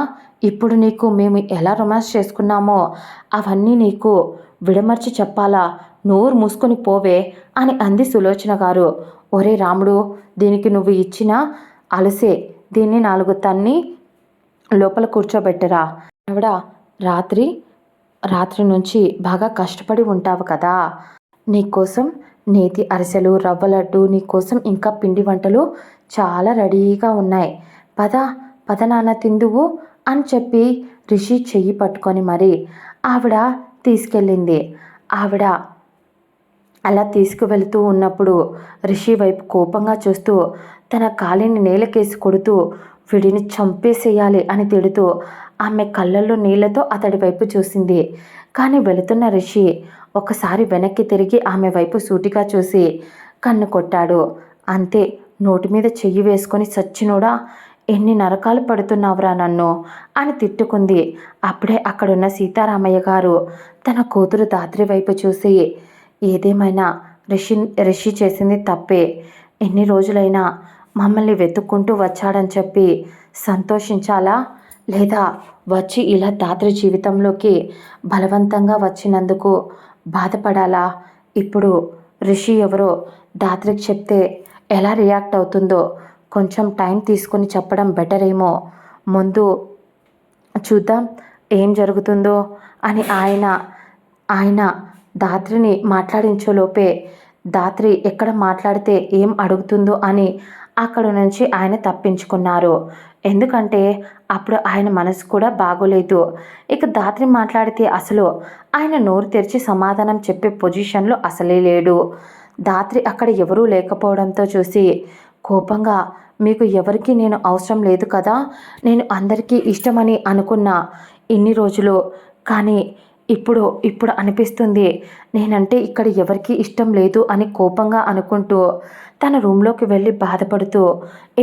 ఇప్పుడు నీకు మేము ఎలా రొమాన్స్ చేసుకున్నామో అవన్నీ నీకు విడమర్చి చెప్పాలా? నోరు మూసుకొని పోవే అని అంది సులోచన గారు. ఒరే రాముడు, దీనికి నువ్వు ఇచ్చిన అలసే, దీన్ని 4 తన్ని లోపల కూర్చోబెట్టరా. ఆవిడ రాత్రి నుంచి బాగా కష్టపడి ఉంటావు కదా, నీకోసం నేతి అరిసెలు, రవ్వ లడ్డు, నీకోసం ఇంకా పిండి వంటలు చాలా రెడీగా ఉన్నాయి. పద నాన్న తిందువు అని చెప్పి రిషి చెయ్యి పట్టుకొని మరి ఆవిడ తీసుకెళ్ళింది. ఆవిడ అలా తీసుకువెళ్తూ ఉన్నప్పుడు రిషి వైపు కోపంగా చూస్తూ తన కాలిని నేలకేసి కొడుతూ వీడిని చంపేసేయాలి అని తిడుతూ ఆమె కళ్ళల్లో నీళ్లతో అతడి వైపు చూసింది. కానీ వెళుతున్న రిషి ఒకసారి వెనక్కి తిరిగి ఆమె వైపు సూటిగా చూసి కన్ను కొట్టాడు. అంతే, నోటి మీద చెయ్యి వేసుకొని, సచ్చినోడా, ఎన్ని నరకాలు పడుతున్నావురా నన్ను అని తిట్టుకుంది. అప్పుడే అక్కడున్న సీతారామయ్య గారు తన కూతురు ధాత్రి వైపు చూసి, ఏదేమైనా రిషి చేసింది తప్పే. ఎన్ని రోజులైనా మమ్మల్ని వెతుక్కుంటూ వచ్చాడని చెప్పి సంతోషించాలా, లేదా వచ్చి ఇలా ధాత్రి జీవితంలోకి బలవంతంగా వచ్చినందుకు బాధపడాలా? ఇప్పుడు రిషి ఎవరో ధాత్రికి చెప్తే ఎలా రియాక్ట్ అవుతుందో కొంచెం టైం తీసుకొని చెప్పడం బెటర్ ఏమో. ముందు చూద్దాం ఏం జరుగుతుందో అని ఆయన ధాత్రిని మాట్లాడించేలోపే ధాత్రి ఎక్కడ మాట్లాడితే ఏం అడుగుతుందో అని అక్కడ నుంచి ఆయన తప్పించుకున్నారు. ఎందుకంటే అప్పుడు ఆయన మనసు కూడా బాగోలేదు. ఇక ధాత్రి మాట్లాడితే అసలు ఆయన నోరు తెరిచి సమాధానం చెప్పే పొజిషన్లో అసలే లేడు. ధాత్రి అక్కడ ఎవరూ లేకపోవడంతో చూసి కోపంగా, మీకు ఎవరికి నేను అవసరం లేదు కదా, నేను అందరికీ ఇష్టమని అనుకున్నా ఇన్ని రోజులు, కానీ ఇప్పుడు అనిపిస్తుంది నేనంటే ఇక్కడ ఎవరికీ ఇష్టం లేదు అని కోపంగా అనుకుంటూ తన రూమ్లోకి వెళ్ళి బాధపడుతూ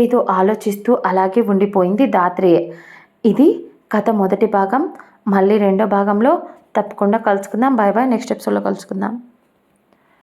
ఏదో ఆలోచిస్తూ అలాగే ఉండిపోయింది ధాత్రి. ఇది కథ మొదటి భాగం. మళ్ళీ రెండో భాగంలో తప్పకుండా కలుసుకుందాం. Bye bye. నెక్స్ట్ ఎపిసోడ్లో కలుసుకుందాం.